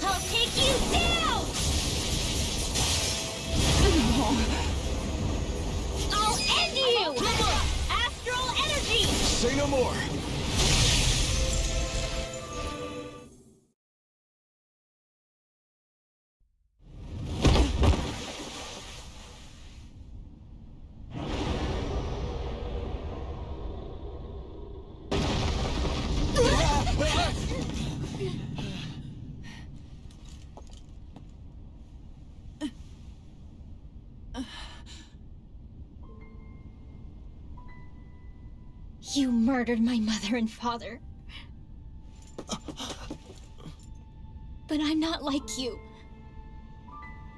I'll take you down! I'll end you! Astral energy!
Say no more!
You murdered my mother and father. But I'm not like you.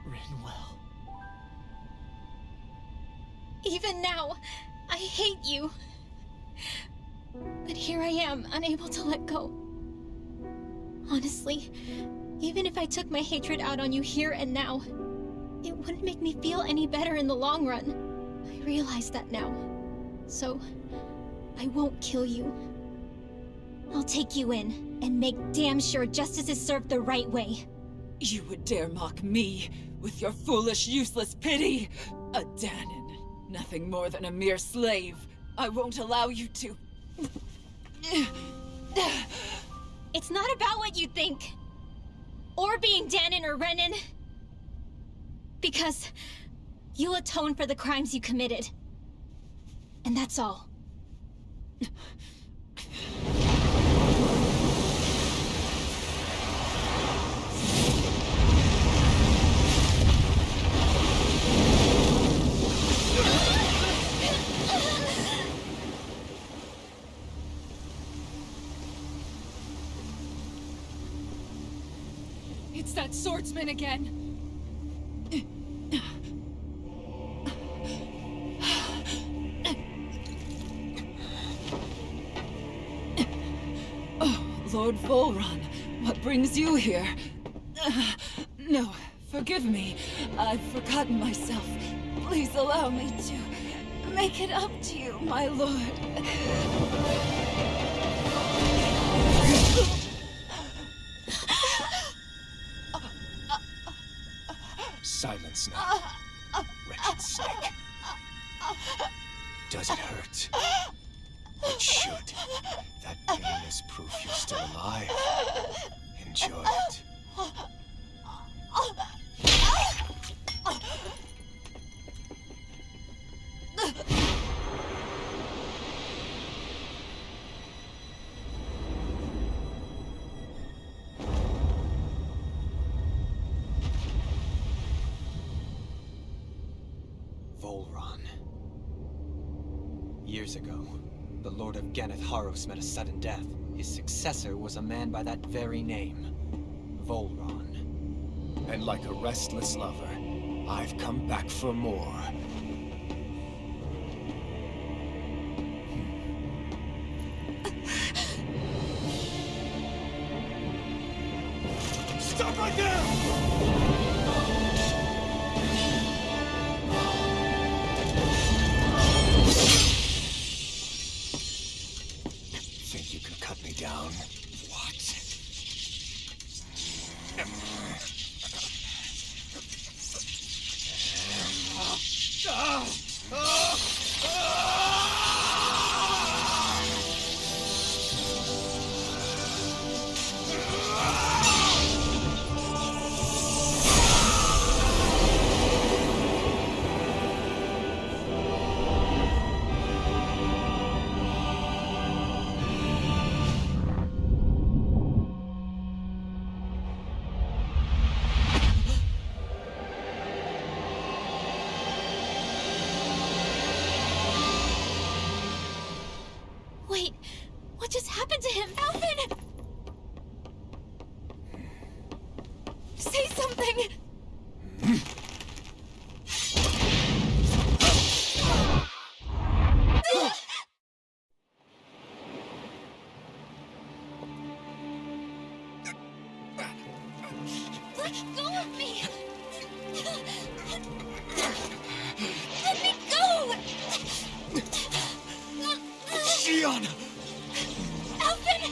Rinwell.
Even now, I hate you. But here I am, unable to let go. Honestly, even if I took my hatred out on you here and now, it wouldn't make me feel any better in the long run. I realize that now. So, I won't kill you. I'll take you in, and make damn sure justice is served the right way.
You would dare mock me with your foolish, useless pity? A Danon, nothing more than a mere slave. I won't allow you to...
It's not about what you think. Or being Danon or Renan. Because you'll atone for the crimes you committed. And that's all.
It's that swordsman again.
Oh, Lord Volron, what brings you here? No, forgive me. I've forgotten myself. Please allow me to make it up to you, my lord.
Silence now, wretched snake. Does it hurt? It should. That pain is proof you're still alive. Enjoy it.
Volron. Years ago, the Lord of Ganeth Haros met a sudden death. His successor was a man by that very name, Volron.
And like a restless lover, I've come back for more.
Stop right there!
Think you can cut me down? What?
Wait, what just happened to him? Alvin! Say something! Let go of me! Let me go!
Xion!
Alvin!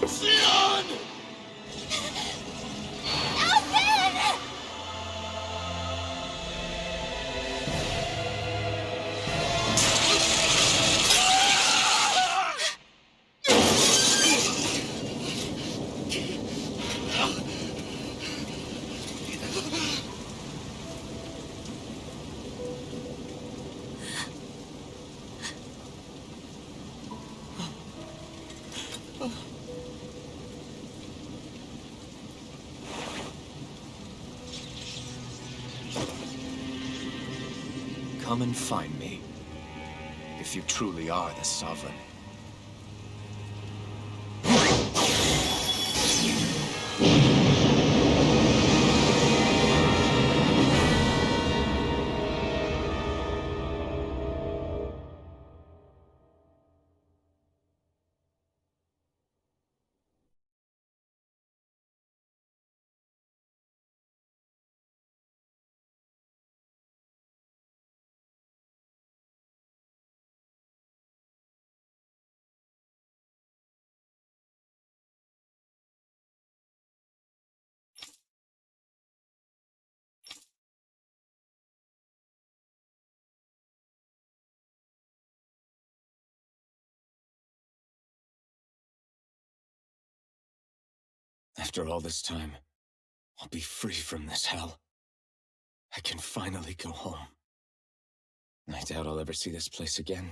Xion!
Alvin!
Come and find me, if you truly are the Sovereign. After all this time, I'll be free from this hell. I can finally go home. I doubt I'll ever see this place again.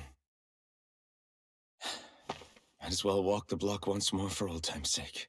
Might as well walk the block once more for old time's sake.